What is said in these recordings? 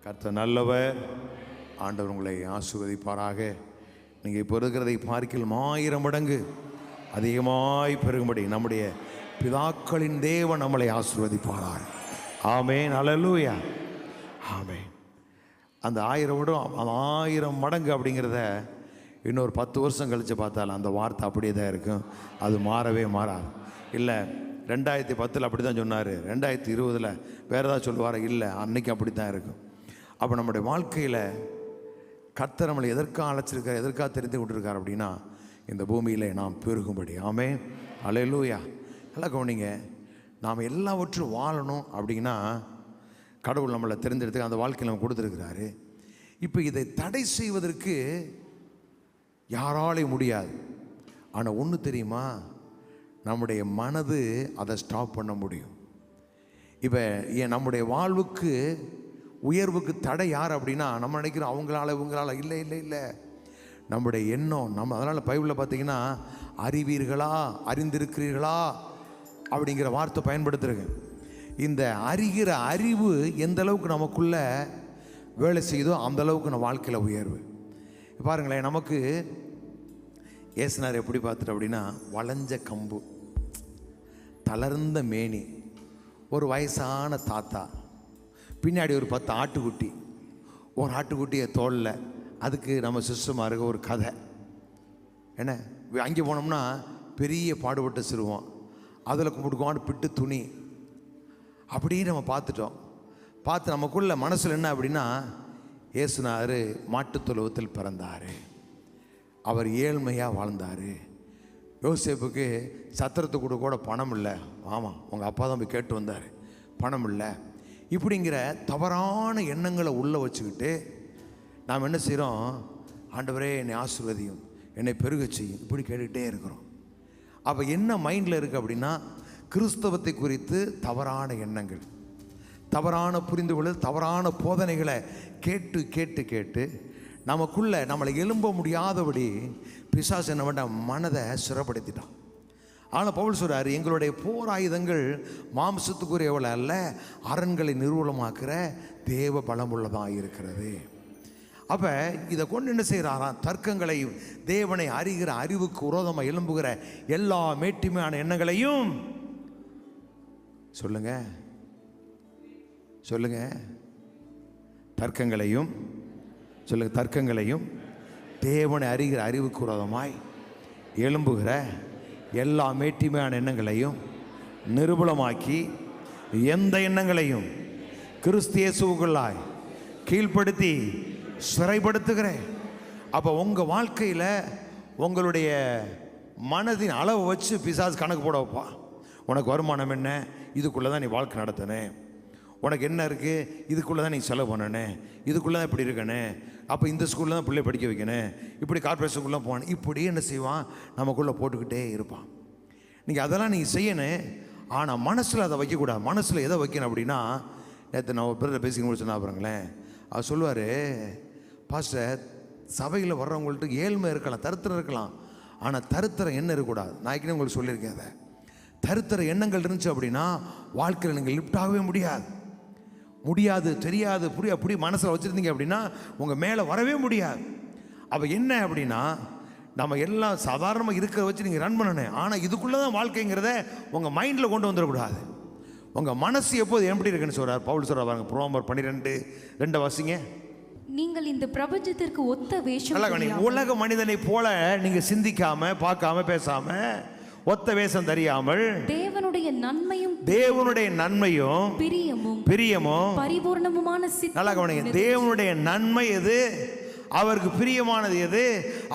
கர்த்தர் நல்லவர். ஆண்டவர் உங்களை ஆசீர்வதிப்பாராக. நீங்கள் இப்போ இருக்கிறதை பார்க்கிலும் 1000 மடங்கு அதிகமாய் பெருகும்படி நம்முடைய பிதாக்களின் தேவன் நம்மளை ஆசீர்வதிப்பாராக. ஆமென். அல்லேலூயா. ஆமென். அந்த 1000 விட 1000 மடங்கு அப்படிங்கிறத இன்னொரு 10 வருஷம் கழித்து பார்த்தாலும் அந்த வார்த்தை அப்படியே தான் இருக்கும். அது மாறவே மாறாது. இல்லை 2010 அப்படி தான் சொன்னார், 2020 வேறு ஏதாவது சொல்லுவார், இல்லை அன்னைக்கு அப்படி தான் இருக்கும். அப்போ நம்முடைய வாழ்க்கையில் கர்த்தர் நம்மளை எதற்காக அழைச்சிருக்கார், எதற்காக தெரிந்து கொண்டிருக்கார் அப்படின்னா இந்த பூமியில் நாம் பெருகும்படி. ஆமென். அல்லேலூயா. நல்லா கவனிங்க. நாம் எல்லாவற்றும் வாழணும் அப்படின்னா கடவுள் நம்மளை தெரிந்தெடுத்து அந்த வாழ்க்கையில் நம்ம கொடுத்துருக்கிறாரு. இப்போ இதை தடை செய்வதற்கு யாராலையும் முடியாது. ஆனால் ஒன்று தெரியுமா, நம்முடைய மனது அதை ஸ்டாப் பண்ண முடியும். இப்போ நம்முடைய வாழ்வுக்கு உயர்வுக்கு தடை யார் அப்படின்னா நம்ம நினைக்கிறோம் அவங்களால இவங்களால. இல்லை இல்லை இல்லை, நம்முடைய எண்ணம். நம்ம அதனால் பைபிளில் பார்த்தீங்கன்னா அறிவீர்களா அறிந்திருக்கிறீர்களா அப்படிங்கிற வார்த்தை பயன்படுத்துகிறேங்க. இந்த அறிகிற அறிவு எந்த அளவுக்கு நமக்குள்ள வேலை செய்யுதோ அந்த அளவுக்கு நம்ம வாழ்க்கையில் உயர்வு. பாருங்களேன், நமக்கு ஏசுனார் எப்படி பார்த்துட்டு அப்படின்னா வளைஞ்ச கம்பு, தளர்ந்த மேனி, ஒரு வயசான தாத்தா, பின்னாடி ஒரு 10 ஆட்டுக்குட்டி, ஒரு ஆட்டுக்குட்டியை தோளில். அதுக்கு நம்ம சிஸ்டமாக இருக்க ஒரு கதை என்ன, அங்கே போனோம்னா பெரிய பாடுபட்ட சிறுவோம், அதில் கும்பிட்டுக்குவான்னு பிட்டு துணி, அப்படியே நம்ம பார்த்துட்டோம். பார்த்து நமக்குள்ள மனசில் என்ன அப்படின்னா, ஏசுனார் மாட்டுத்தொழுவத்தில் பிறந்தார், அவர் ஏழ்மையாக வாழ்ந்தார். யோசேப்புக்கு சத்திரத்துக்கு கூட பணம் இல்லை. ஆமாம், உங்கள் அப்பா தான் போய் கேட்டு வந்தார், பணம் இல்லை. இப்படிங்கிற தவறான எண்ணங்களை உள்ளே வச்சுக்கிட்டு நாம் என்ன செய்கிறோம், ஆண்டவரே என்னை ஆசீர்வதியும், என்னை பெருக செய்யும், இப்படி கேட்டுக்கிட்டே இருக்கிறோம். அப்போ என்ன மைண்டில் இருக்குது அப்படின்னா, கிறிஸ்தவத்தை குறித்து தவறான எண்ணங்கள், தவறான புரிந்துகொள்ளல், தவறான போதனைகளை கேட்டு கேட்டு கேட்டு நமக்குள்ளே நம்மளை எழும்ப முடியாதபடி பிசாசு என்ன பண்ண மனதை சிறப்படுத்திட்டான். ஆனால் பவுல் சொல்றாரு, எங்களுடைய போர் ஆயுதங்கள் மாம்சத்துக்குரியவள அல்ல, அரண்களை நிர்மூலமாக்குற தேவ பலமுள்ளதாக இருக்கிறது. அப்போ இதை கொண்டு என்ன செய்கிறாராம், தர்க்கங்களை, தேவனை அறிகிற அறிவுக்கு விரோதமாக எழும்புகிற எல்லா மேட்டிமையான எண்ணங்களையும் சொல்லுங்க சொல்லுங்க தர்க்கங்களையும் சொல்லுங்க தர்க்கங்களையும் தேவனை அறிகிற அறிவுக்கு விரோதமாய் எழும்புகிற எல்லா மேட்டிமையான எண்ணங்களையும் நிர்மூலமாக்கி எந்த எண்ணங்களையும் கிறிஸ்து இயேசுவுக்குள்ளாய் கீழ்ப்படுத்தி சிறைப்படுத்துகிறேன். அப்போ உங்கள் வாழ்க்கையில் உங்களுடைய மனதின் அளவை வச்சு பிசாசு கணக்கு போட வைப்பா. உனக்கு வருமானம் என்ன, இதுக்குள்ளே தான் நீ வாழ்க்கை நடத்தணும். உனக்கு என்ன இருக்குது, இதுக்குள்ளே தான் நீ செலவு பண்ணணும், இதுக்குள்ளே தான் இப்படி இருக்கணும், அப்போ இந்த ஸ்கூலில் தான் பிள்ளை படிக்க வைக்கணும், இப்படி கார்பரேஷனுக்குள்ளே போகணும், இப்படி என்ன செய்வான், நமக்குள்ளே போட்டுக்கிட்டே இருப்பான். நீங்கள் அதெல்லாம் நீங்கள் செய்யணும். ஆனால் மனசில் அதை வைக்கக்கூடாது. மனசில் எதை வைக்கணும் அப்படின்னா, நேற்று நான் ஒரு பேரில் பேசிக்க முடிச்சுன்னா பாருங்களேன், அவர் சொல்லுவார், பாஸ்டர் சபையில் வர்றவங்கள்ட்ட ஏழ்மை இருக்கலாம், தருத்திரம் இருக்கலாம், ஆனால் தருத்திரம் என்ன இருக்கக்கூடாது. நான் ஏற்கனவே உங்களுக்கு சொல்லியிருக்கேன், அதை தருத்திர எண்ணங்கள் இருந்துச்சு அப்படின்னா வாழ்க்கையில் நீங்கள் லிஃப்ட் ஆகவே முடியாது. தெரியாது அப்படி மனசில் வச்சுருந்தீங்க அப்படின்னா உங்கள் மேலே வரவே முடியாது. அப்போ என்ன அப்படின்னா, நம்ம எல்லாம் சாதாரணமாக இருக்கிற வச்சு நீங்கள் ரன் பண்ணணும். ஆனால் இதுக்குள்ளே தான் வாழ்க்கைங்கிறத உங்கள் மைண்டில் கொண்டு வந்துடக்கூடாது. உங்கள் மனசு எப்போது எப்படி இருக்குன்னு சொல்கிறார் பவுல். சொல்கிறார் பாருங்க, ரோமர் 12:2 வாசிங்க. நீங்கள் இந்த பிரபஞ்சத்திற்கு ஒத்த வேஷம், உலக மனிதனை போல நீங்கள் சிந்திக்காம, பார்க்காம, பேசாம, ஒத்த வேஷம் தெரியாமல் தேவனுடைய நன்மையும் பிரியமும் பரிபூர்ணமுமான நல்லா கவனிங்க. தேவனுடைய நன்மை எது, அவருக்கு பிரியமானது எது,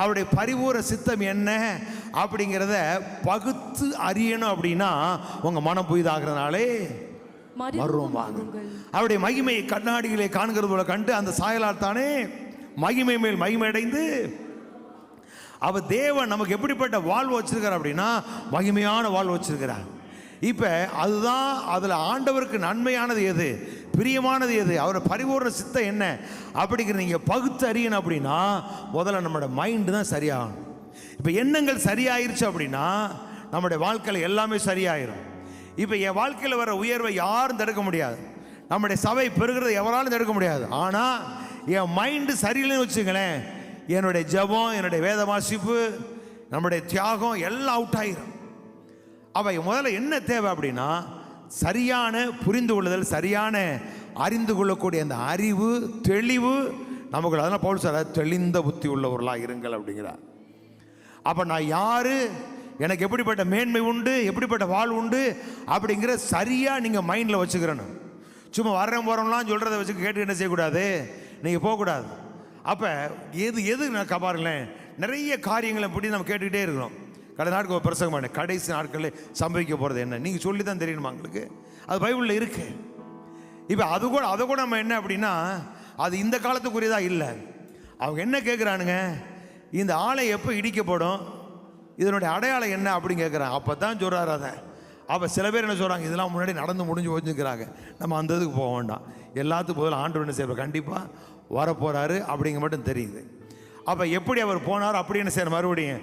அவருடைய பரிபூர்ண சித்தம் என்ன அப்படிங்கிறத பகுத்து அறியணும். அப்படின்னா உங்க மனம் புதிதாகிறதுனாலே அவருடைய மகிமையை கண்ணாடிகளை காண்கிறது போல கண்டு அந்த சாயலால் தானே மகிமை மேல் மகிமை அடைந்து. அவ தேவன் நமக்கு எப்படிப்பட்ட வாழ்வு வச்சிருக்கார் அப்படின்னா மகிமையான வாழ்வு வச்சிருக்கிறார். இப்போ அதுதான் அதில் ஆண்டவருக்கு நன்மையானது எது, பிரியமானது எது, அவரோட பரிபூர்ண சித்தம் என்ன அப்படிங்கிற நீங்கள் பகுத்து அறியணும். அப்படின்னா முதல்ல நம்மளோட மைண்டு தான் சரியாகணும். இப்போ எண்ணங்கள் சரியாயிருச்சு அப்படின்னா நம்முடைய வாழ்க்கையில் எல்லாமே சரியாயிரும். இப்போ என் வாழ்க்கையில் வர உயர்வை யாரும் தடுக்க முடியாது, நம்முடைய சபை பெறுகிறத எவராலும் தடுக்க முடியாது. ஆனால் என் மைண்டு சரியில்லைன்னு வச்சுங்களேன், என்னுடைய ஜெபம், என்னுடைய வேத வாசிப்பு, நம்முடைய தியாகம் எல்லாம் அவுட் ஆயிரும். அப்போ முதல்ல என்ன தேவை அப்படின்னா சரியான புரிந்து கொள்ளுதல், சரியான அறிந்து கொள்ளக்கூடிய அந்த அறிவு, தெளிவு நமக்கு. அதனால் பவுல் சொல்றார், தெளிந்த புத்தி உள்ளவர்களாக இருங்கள் அப்படிங்கிறார். அப்போ நான் யாரு, எனக்கு எப்படிப்பட்ட மேன்மை உண்டு, எப்படிப்பட்ட வாழ்வு உண்டு அப்படிங்கிற சரியாக நீங்கள் மைண்டில் வச்சுக்கிறணும். சும்மா வர்றேன் போகிறோம்லாம் சொல்கிறத வச்சு கேட்டு என்ன செய்யக்கூடாது, நீங்கள் போகக்கூடாது. அப்போ எது நான் பாருங்களேன், நிறைய காரியங்களை இப்படி நம்ம கேட்டுக்கிட்டே இருக்கிறோம். கடை நாட்கள் ஒரு பிரசங்கம் பண்ணேன், கடைசி நாட்களில் சம்பவிக்க போகிறது என்ன, நீங்கள் சொல்லி தான் தெரியணுமா உங்களுக்கு, அது பைபிளில் இருக்கு. இப்போ அதை கூட நம்ம என்ன அப்படின்னா அது இந்த காலத்துக்குரியதாக இல்லை. அவங்க என்ன கேட்குறானுங்க, இந்த ஆலை எப்போ இடிக்கப்படும், இதனுடைய அடையாளம் என்ன அப்படின்னு கேட்குறாங்க. அப்போ தான் சொல்கிறாரு அதை. அப்போ சில பேர் என்ன சொல்கிறாங்க, இதெல்லாம் முன்னாடி நடந்து முடிஞ்சு போச்சுக்கிறாங்க, நம்ம அந்த இதுக்கு போக வேண்டாம், எல்லாத்துக்கும் பதில் ஆண்டவர் என்ன செய்வார், கண்டிப்பாக வரப்போகிறாரு அப்படிங்க மட்டும் தெரியுது. அப்போ எப்படி அவர் போனார் அப்படி என்ன செய்யணும், மறுபடியும்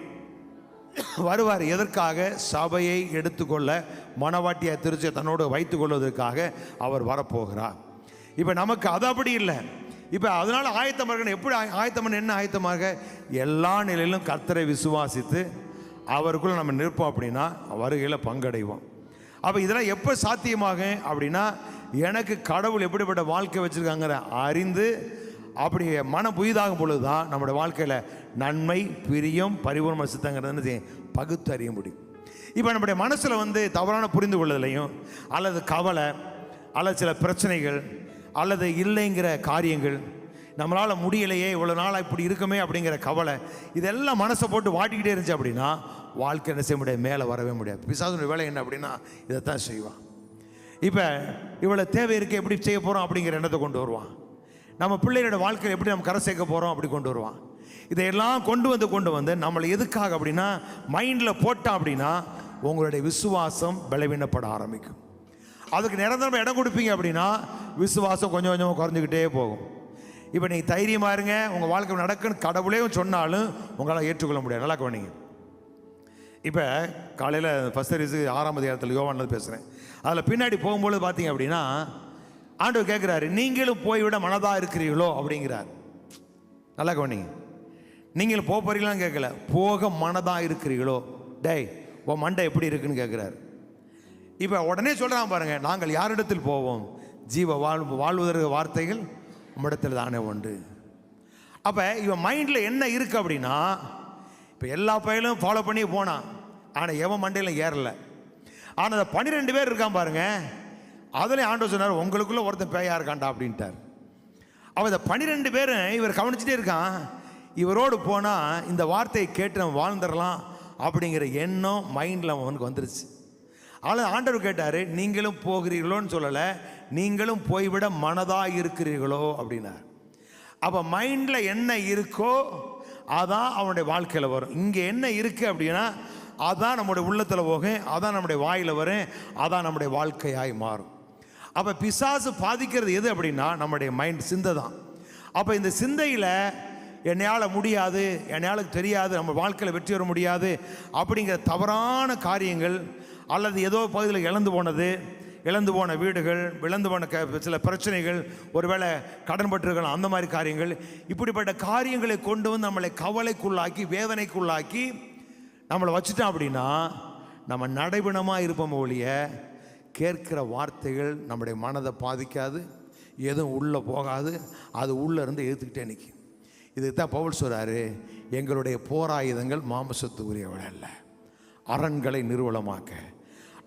வருவார். எதற்காக, சபையை எடுத்துக்கொள்ள, மனவாட்டியை திருச்சி தன்னோடு வைத்துக் கொள்வதற்காக அவர் வரப்போகிறார். இப்போ நமக்கு அது அப்படி இல்லை. இப்போ அதனால் ஆயத்தமாக இருக்கணும். எப்படி ஆயத்தம், என்ன ஆயத்தமாக, எல்லா நிலையிலும் கர்த்தரை விசுவாசித்து அவருக்குள்ள நம்ம நிற்போம் அப்படின்னா வருகையில் பங்கடைவோம். அப்போ இதெல்லாம் எப்போ சாத்தியமாக அப்படின்னா எனக்கு கடவுள் எப்படிப்பட்ட வாழ்க்கை வச்சுருக்காங்கிற அறிந்து அப்படி மனம் புதிதாகும் பொழுது தான் நம்முடைய வாழ்க்கையில் நன்மை, பிரியம், பரிபூர்ண சித்தங்கிறது பகுத்து அறிய முடியும். இப்போ நம்முடைய மனசில் தவறான புரிந்து கொள்ளுதலையும் அல்லது கவலை அல்லது சில பிரச்சனைகள் அல்லது இல்லைங்கிற காரியங்கள், நம்மளால் முடியலையே, இவ்வளோ நாளாக இப்படி இருக்குமே அப்படிங்கிற கவலை, இதெல்லாம் மனசை போட்டு வாட்டிக்கிட்டே இருந்துச்சு அப்படின்னா வாழ்க்கை என்ன செய்ய முடியாது, மேலே வரவே முடியாது. பிசாசுடைய வேலை என்ன அப்படின்னா இதைத்தான் செய்வான். இப்போ இவ்வளோ தேவை இருக்குது, எப்படி செய்ய போகிறோம் அப்படிங்கிற எண்ணத்தை கொண்டு வருவான். நம்ம பிள்ளைகளோட வாழ்க்கையில் எப்படி நம்ம கரை சேர்க்க போகிறோம் அப்படி கொண்டு வருவான். இதையெல்லாம் கொண்டு வந்து நம்மளை எதுக்காக அப்படின்னா மைண்டில் போட்டான் அப்படின்னா உங்களுடைய விசுவாசம் பலவீனப்பட ஆரம்பிக்கும். அதுக்கு நிரந்தரமாக இடம் கொடுப்பீங்க அப்படின்னா விசுவாசம் கொஞ்சம் கொஞ்சமாக குறைஞ்சிக்கிட்டே போகும். இப்போ நீங்கள் தைரியமாக இருங்க, உங்கள் வாழ்க்கை நடக்குன்னு கடவுளே சொன்னாலும் உங்களால் ஏற்றுக்கொள்ள முடியாது. நல்லா கவனிங்க. இப்போ காலையில் ஃபர்ஸ்ட் சர்வீஸ் 6ஆம் அதிகாரத்தில் யோவானில் பேசுகிறேன். அதில் பின்னாடி போகும்போது பார்த்தீங்க அப்படின்னா ஆண்டவர் கேட்குறாரு, நீங்களும் போய்விட மனதாக இருக்கிறீர்களோ அப்படிங்கிறார். நல்லா கவனிங்க. நீங்களும் போக போகிறீங்களான்னு கேட்கல, போக மனதாக இருக்கிறீர்களோ, டேய் உன் மண்டை எப்படி இருக்குன்னு கேட்குறாரு. இப்போ உடனே சொல்கிறான் பாருங்க, நாங்கள் யாரிடத்தில் போவோம், ஜீவ வாழ்வதற்கு வார்த்தைகள் உம்மிடத்தில் தானே உண்டு. அப்போ இவன் மைண்டில் என்ன இருக்குது அப்படின்னா, இப்போ எல்லா பயிலும் ஃபாலோ பண்ணி போனான், ஆனால் எவன் மண்டையில் ஏறலை. ஆனால் அந்த 12 பேர் இருக்கான் பாருங்க, அதில் ஆண்டவர் சொன்னார், உங்களுக்குள்ள ஒருத்தன் பேயா இருக்கான்டா அப்படின்ட்டார். அவன் இந்த 12 பேரும் இவர் கவனிச்சுட்டே இருக்கான். இவரோடு போனால் இந்த வார்த்தையை கேட்டு நம்ம வாழ்ந்துடலாம் அப்படிங்கிற எண்ணம் மைண்டில் அவனுக்கு வந்துருச்சு. ஆனால் ஆண்டவர் கேட்டார், நீங்களும் போகிறீர்களோன்னு சொல்லலை, நீங்களும் போய்விட மனதாக இருக்கிறீர்களோ அப்படின்னார். அப்போ மைண்டில் என்ன இருக்கோ அதான் அவனுடைய வாழ்க்கையில் வரும். இங்கே என்ன இருக்குது அப்படின்னா அதான் நம்முடைய உள்ளத்தில் போகும், அதான் நம்முடைய வாயில் வரும், அதான் நம்முடைய வாழ்க்கையாய் மாறும். அப்போ பிசாசு பாதிக்கிறது எது அப்படின்னா நம்முடைய மைண்ட், சிந்தை தான். அப்போ இந்த சிந்தையில் என்னையால் முடியாது, என்னால் தெரியாது, நம்ம வாழ்க்கையில் வெற்றி பெற முடியாது அப்படிங்கிற தவறான காரியங்கள், அல்லது ஏதோ பகுதியில் இழந்து போன வீடுகள், இழந்து போன சில பிரச்சனைகள், ஒருவேளை கடன் பட்டிருக்கலாம், அந்த மாதிரி காரியங்கள், இப்படிப்பட்ட காரியங்களை கொண்டு வந்து நம்மளை கவலைக்குள்ளாக்கி வேதனைக்குள்ளாக்கி நம்மளை வச்சுட்டோம் அப்படின்னா நம்ம நடைபெணமாக இருப்போம் ஒழிய கேட்கிற வார்த்தைகள் நம்முடைய மனதை பாதிக்காது, எதுவும் உள்ளே போகாது, அது உள்ளே இருந்து எடுத்துக்கிட்டே நிற்கும். இதுக்கு தான் பவுல் சொல்கிறாரு, எங்களுடைய போராயுதங்கள் மாம்சத்துக்குரியவள் அல்ல, அரண்களை நிறுவனமாக்க.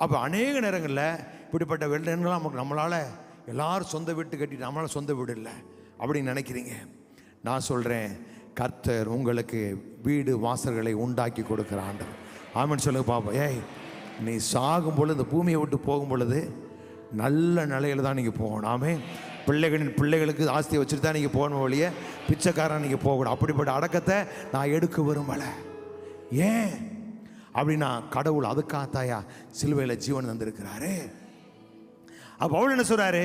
அப்போ அநேக நேரங்களில் இப்படிப்பட்ட வெள்ளங்கள்லாம் நம்மளால் எல்லாரும் சொந்த வீட்டு கட்டிட்டு நம்மளால் சொந்த வீடு இல்லை அப்படின்னு நினைக்கிறீங்க. நான் சொல்கிறேன், கர்த்தர் உங்களுக்கு வீடு வாசல்களை உண்டாக்கி கொடுக்குற ஆண்டவர். ஆமென் சொல்லுங்க பாப்பா. ஏய், நீ சாகும் பொழுது, இந்த பூமியை விட்டு போகும் பொழுது நல்ல நிலையில் தான் நீங்கள் போகணும். ஆமென். பிள்ளைகளுக்கு ஆஸ்தியை வச்சுட்டு தான் நீங்கள் போகணும் ஒழிய பிச்சைக்காரன் நீங்கள் போகக்கூடாது. அப்படிப்பட்ட அடக்கத்தை நான் எடுக்க விரும்பலை. ஏன் அப்படின்னா கடவுள் அதுக்காகத்தாயா சிலுவையில் ஜீவன் தந்திருக்கிறாரு. அப்போ அவள் என்ன சொல்கிறாரு,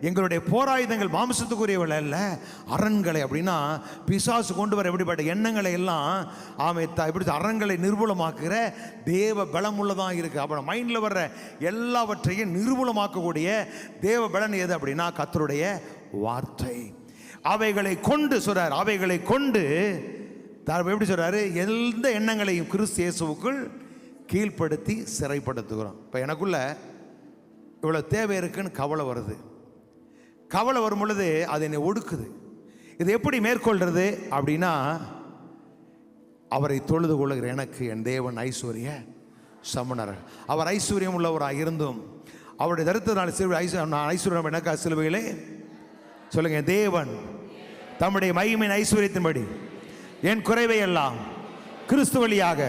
எங்களுடைய போராயுதங்கள் மாம்சத்துக்குரியவள் அல்ல, அரண்களை. அப்படின்னா பிசாசு கொண்டு வர எப்படிப்பட்ட எண்ணங்களை எல்லாம் எப்படி அரண்களை நிர்மூலமாக்குகிற தேவ பலம் உள்ளதாக இருக்குது. அப்புறம் மைண்டில் வர்ற எல்லாவற்றையும் நிர்மூலமாக்கக்கூடிய தேவ பலன் எது அப்படின்னா கர்த்தருடைய வார்த்தை. அவைகளை கொண்டு சொல்றார், அவைகளை கொண்டு எப்படி சொல்றாரு, எந்த எண்ணங்களையும் கிறிஸ்து இயேசுவுக்குள் கீழ்ப்படுத்தி சிறைப்படுத்துகிறோம். இப்போ எனக்குள்ள இவ்வளோ தேவை இருக்குன்னு கவலை வருது. கவலை வரும் பொழுது அது என்னை ஒடுக்குது. இது எப்படி மேற்கொள்றது அப்படின்னா, அவரை தொழுது கொள்ளுகிற எனக்கு என் தேவன் ஐஸ்வர்ய சமணர். அவர் ஐஸ்வர்யம் உள்ளவராக இருந்தும் அவருடைய தரித்திரனால நான் ஐஸ்வர்யம் எனக்கா சிலுவையிலே சொல்லுங்க, தேவன் தம்முடைய மகிமையின் ஐஸ்வர்யத்தின்படி என் குறைவை எல்லாம் கிறிஸ்து வழியாக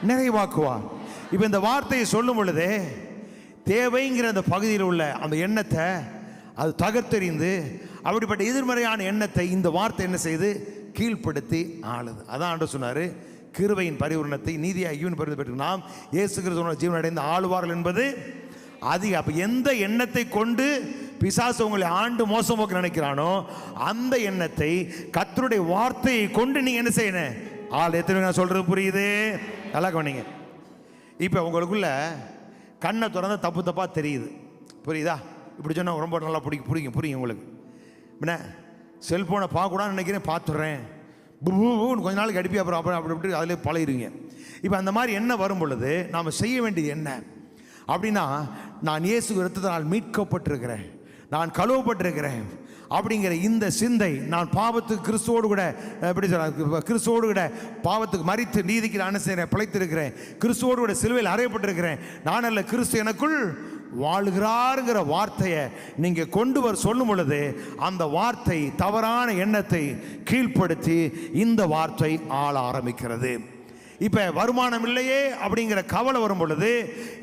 நிறைவாக்குவார். இப்போ இந்த வார்த்தையை சொல்லும் பொழுது தேவைங்கிற அந்த பகுதியில் உள்ள அந்த எண்ணத்தை அது தகர்த்தெறிந்து அப்படிப்பட்ட எதிர்மறையான எண்ணத்தை இந்த வார்த்தை என்ன செய்து கீழ்ப்படுத்தி ஆளுது. அதான் ஆண்டவர் சொன்னார், கிருபையின் பரிபூரணத்தை நீதியாக ஈவன் பரிந்து பெற்று நாம் இயேசு கிறிஸ்துவின் ஜீவன் அடைந்து ஆளுவார்கள் என்பது அதிக. அப்போ எந்த எண்ணத்தை கொண்டு பிசாசு உங்களை ஆண்டு மோசம் போக்க நினைக்கிறானோ அந்த எண்ணத்தை கர்த்தருடைய வார்த்தையை கொண்டு நீங்க என்ன செய்யணும், ஆள் எத்தனை நான் சொல்றது புரியுது? நல்லா கவனிங்க. இப்போ உங்களுக்குள்ள கண்ணை திறந்த தப்பு தப்பா தெரியுது, புரியுதா? இப்படி சொன்னால் ரொம்ப நல்லா புரியும் உங்களுக்கு. என்ன செல்ஃபோனை பார்க்கக்கூடாதுன்னு நினைக்கிறேன், பார்த்துட்றேன் கொஞ்ச நாளைக்கு அடிப்பி அப்புறம் அப்படி அதிலே பழகிடுவீங்க. இப்போ அந்த மாதிரி என்ன வரும் பொழுது நாம் செய்ய வேண்டியது என்ன அப்படின்னா, நான் இயேசு இரத்தத்தினால் மீட்கப்பட்டிருக்கிறேன், நான் கழுவப்பட்டிருக்கிறேன் அப்படிங்கிற இந்த சிந்தை, நான் பாவத்துக்கு கிறிஸ்துவோடு கூட எப்படி சொல்ல, கிறிஸ்துவோடு கூட பாவத்துக்கு மரித்து நீதிக்கு நான் பிழைத்திருக்கிறேன், கிறிஸ்துவோடு கூட சிலுவையில் அறையப்பட்டிருக்கிறேன், நான் அல்ல கிறிஸ்து எனக்குள் வாழ்கிறாருங்கிற வார்த்தையை நீங்க கொண்டு வர சொல்லும் பொழுது அந்த வார்த்தை தவறான எண்ணத்தை கீழ்ப்படுத்தி இந்த வார்த்தை ஆள ஆரம்பிக்கிறது. இப்ப வருமானம் இல்லையே அப்படிங்கிற கவலை வரும் பொழுது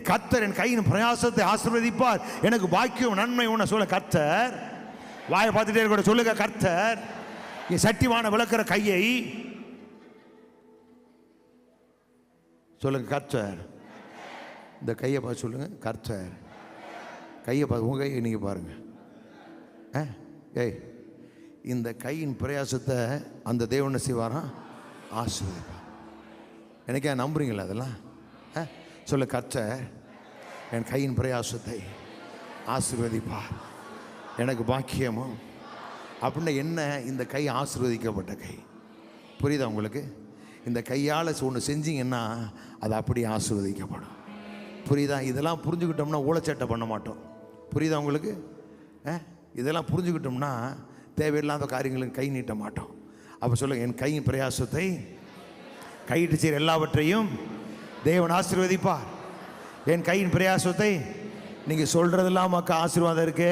கர்த்தர் என் கையின் பிரயாசத்தை ஆசீர்வதிப்பார், எனக்கு பாக்கியம் நன்மை உன்ன சொல்ல கர்த்தர் வாயை பார்த்துட்டே கூட சொல்லுங்க, கர்த்தர் என் சட்டிவான விளக்குற கையை சொல்லுங்க, கர்த்தர் இந்த கையை பார்த்து சொல்லுங்க, கர்த்தர் கையை பார்த்து உங்க கையை நீங்க பாருங்க. ஏய், இந்த கையின் பிரயாசத்தை அந்த தேவனை செய்வாரா, ஆசீர்வதிப்பார். எனக்கே நம்புறீங்களா அதெல்லாம்? சொல்ல, கர்த்தர் என் கையின் பிரயாசத்தை ஆசீர்வதிப்பார், எனக்கு பாக்கியமும் அப்படின்னா என்ன, இந்த கை ஆசீர்வதிக்கப்பட்ட கை. புரியுதா உங்களுக்கு? இந்த கையால் ஒன்று செஞ்சீங்கன்னா அது அப்படியே ஆசீர்வதிக்கப்படும். புரியுதா? இதெல்லாம் புரிஞ்சுக்கிட்டோம்னா ஊழச்சட்டை பண்ண மாட்டோம். புரியுதா உங்களுக்கு? இதெல்லாம் புரிஞ்சுக்கிட்டோம்னா தேவையில்லாத காரியங்களுக்கு கை நீட்ட மாட்டோம். அப்போ சொல்லுங்க, என் கையின் பிரயாசத்தை கையிட்டு செய்கிற எல்லாவற்றையும் தேவன் ஆசீர்வதிப்பார். என் கையின் பிரயாசத்தை நீங்கள் சொல்கிறதெல்லாம் மக்கள் ஆசீர்வாதம் இருக்கு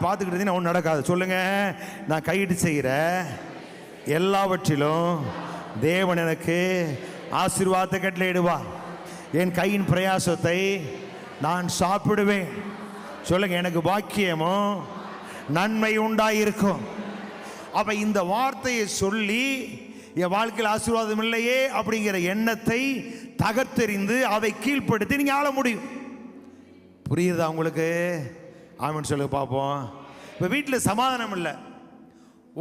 பார்த்துக்கிட்டு இருந்தீங்கன்னா ஒன்றும் நடக்காது. சொல்லுங்க, நான் கையிட்டு செய்கிற எல்லாவற்றிலும் தேவன் எனக்கு ஆசீர்வாதத்தை கட்டளையிடுவார். என் கையின் பிரயாசத்தை நான் சாப்பிடுவேன். சொல்லுங்க, எனக்கு பாக்கியமும் நன்மை உண்டாயிருக்கும். அப்ப இந்த வார்த்தையை சொல்லி என் வாழ்க்கையில் ஆசீர்வாதம் இல்லையே அப்படிங்கிற எண்ணத்தை தகர்த்தெறிந்து அதை கீழ்ப்படுத்தி நீங்க ஆள முடியும். புரியுதா உங்களுக்கு? ஆமென் சொல்லுங்க பார்ப்போம். இப்போ வீட்டில் சமாதானம் இல்லை,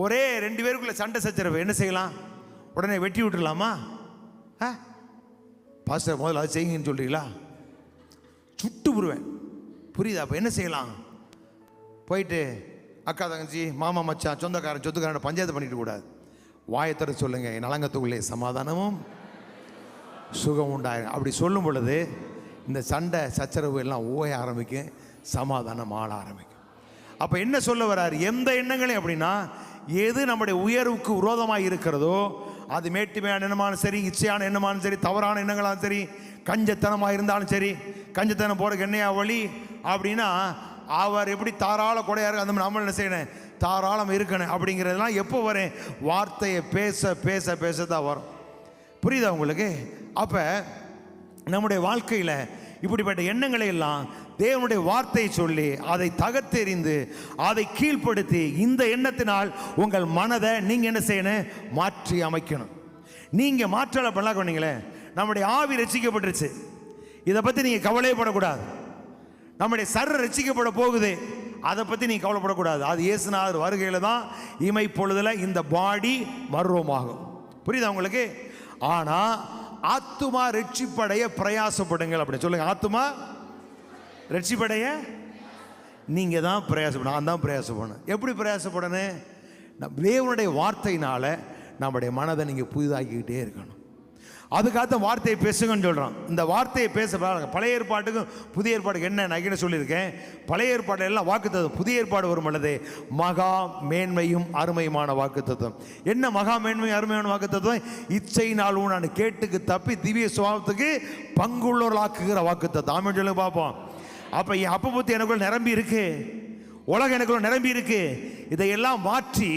ஒரே 2 பேருக்குள்ள சண்டை சச்சரவு, என்ன செய்யலாம்? உடனே வெட்டி விட்டுடலாமா? பாஸ்டர் முதல்ல அதை செய்யுங்கன்னு சொல்றீங்களா? சுட்டு புருவேன். புரியுதா? அப்போ என்ன செய்யலாம்? போயிட்டு அக்கா தங்கச்சி மாமா மச்சான் சொந்தக்காரன் சொத்துக்காரன் பஞ்சாயத்து பண்ணிட்டு கூடாது. வாயத்தர சொல்லுங்க, என் நலங்கத்துக்குள்ளே சமாதானமும் சுகம் உண்டாயிரும். அப்படி சொல்லும் பொழுது இந்த சண்டை சச்சரவு எல்லாம் ஓய ஆரம்பிக்கும், சமாதானம் ஆள ஆரம்பிக்கும். அப்போ என்ன சொல்ல வர்றாரு? எந்த எண்ணங்களையும் அப்படின்னா எது நம்முடைய உயர்வுக்கு விரோதமாக இருக்கிறதோ, அது மேட்டுமையான எண்ணமானும் சரி, இச்சையான எண்ணமானும் சரி, தவறான எண்ணங்களாலும் சரி, கஞ்சத்தனமாக இருந்தாலும் சரி, கஞ்சத்தனம் போறதுக்கு என்னையா வழி அப்படின்னா, அவர் எப்படி தாராள கொடையாரு அந்த மாதிரி நம்ம என்ன செய்யணும், தாராளம் இருக்கணும் அப்படிங்கிறதுலாம் எப்போ வரும்? வார்த்தையை பேச பேச பேசத்தான் வரும். புரியுதா உங்களுக்கு? அப்போ நம்முடைய வாழ்க்கையில் இப்படிப்பட்ட எண்ணங்களை எல்லாம் தேவனுடைய வார்த்தையை சொல்லி அதை தகர்த்தெறிந்து அதை கீழ்ப்படுத்தி இந்த எண்ணத்தினால் உங்கள் மனதை நீங்கள் என்ன செய்யணும்? மாற்றி அமைக்கணும். நீங்கள் மாற்றலை பண்ணலாம். பண்ணீங்களே, நம்முடைய ஆவி ரட்சிக்கப்பட்டுருச்சு, இதை பற்றி நீங்கள் கவலைப்படக்கூடாது. நம்முடைய சரீரம் ரட்சிக்கப்பட போகுது, அதை பற்றி நீ கவலைப்படக்கூடாது. அது இயேசுநாதர் வருகையில் தான் இமைப்பொழுதில் இந்த பாடி மர்வமாகும். புரியுதா உங்களுக்கு? ஆனால் ஆத்துமா ரட்சிப்படைய பிரயாசப்படுங்கள் அப்படி சொல்லுங்க. ஆத்துமா ரட்சிப்படைய நீங்கள் தான் பிரயாசப்படணும். நான் தான் பிரயாசப்படணும். எப்படி பிரயாசப்படணும்? தேவனுடைய வார்த்தையினால நம்முடைய மனதை நீங்கள் புதிதாக்கிக்கிட்டே இருக்கணும். அதுக்காக வார்த்தையை பேசுங்கன்னு சொல்கிறோம். இந்த வார்த்தையை பேச பழைய ஏற்பாட்டுக்கும் புதிய ஏற்பாட்டுக்கு என்ன நான் சொல்லியிருக்கேன். பழைய ஏற்பாடு எல்லாம் வாக்குத்தத்தம், புதிய ஏற்பாடு வரும் பொழுது மகா மேன்மையும் அருமையுமான வாக்குத்தத்தம். என்ன மகா மேன்மையும் அருமையான வாக்குத்தத்தம்? இச்சையினால் நான் கேட்டுக்கு தப்பி திவ்ய சுபாவத்துக்கு பங்குள்ளவர்களாக்குகிற வாக்குத்தத்தம். ஆமென் சொல்லுங்க பார்ப்போம். அப்போ அப்போ பற்றி எனக்குள்ள நிரம்பி இருக்கு, உலகம் எனக்குள்ள நிரம்பி இருக்கு. இதையெல்லாம் மாற்றி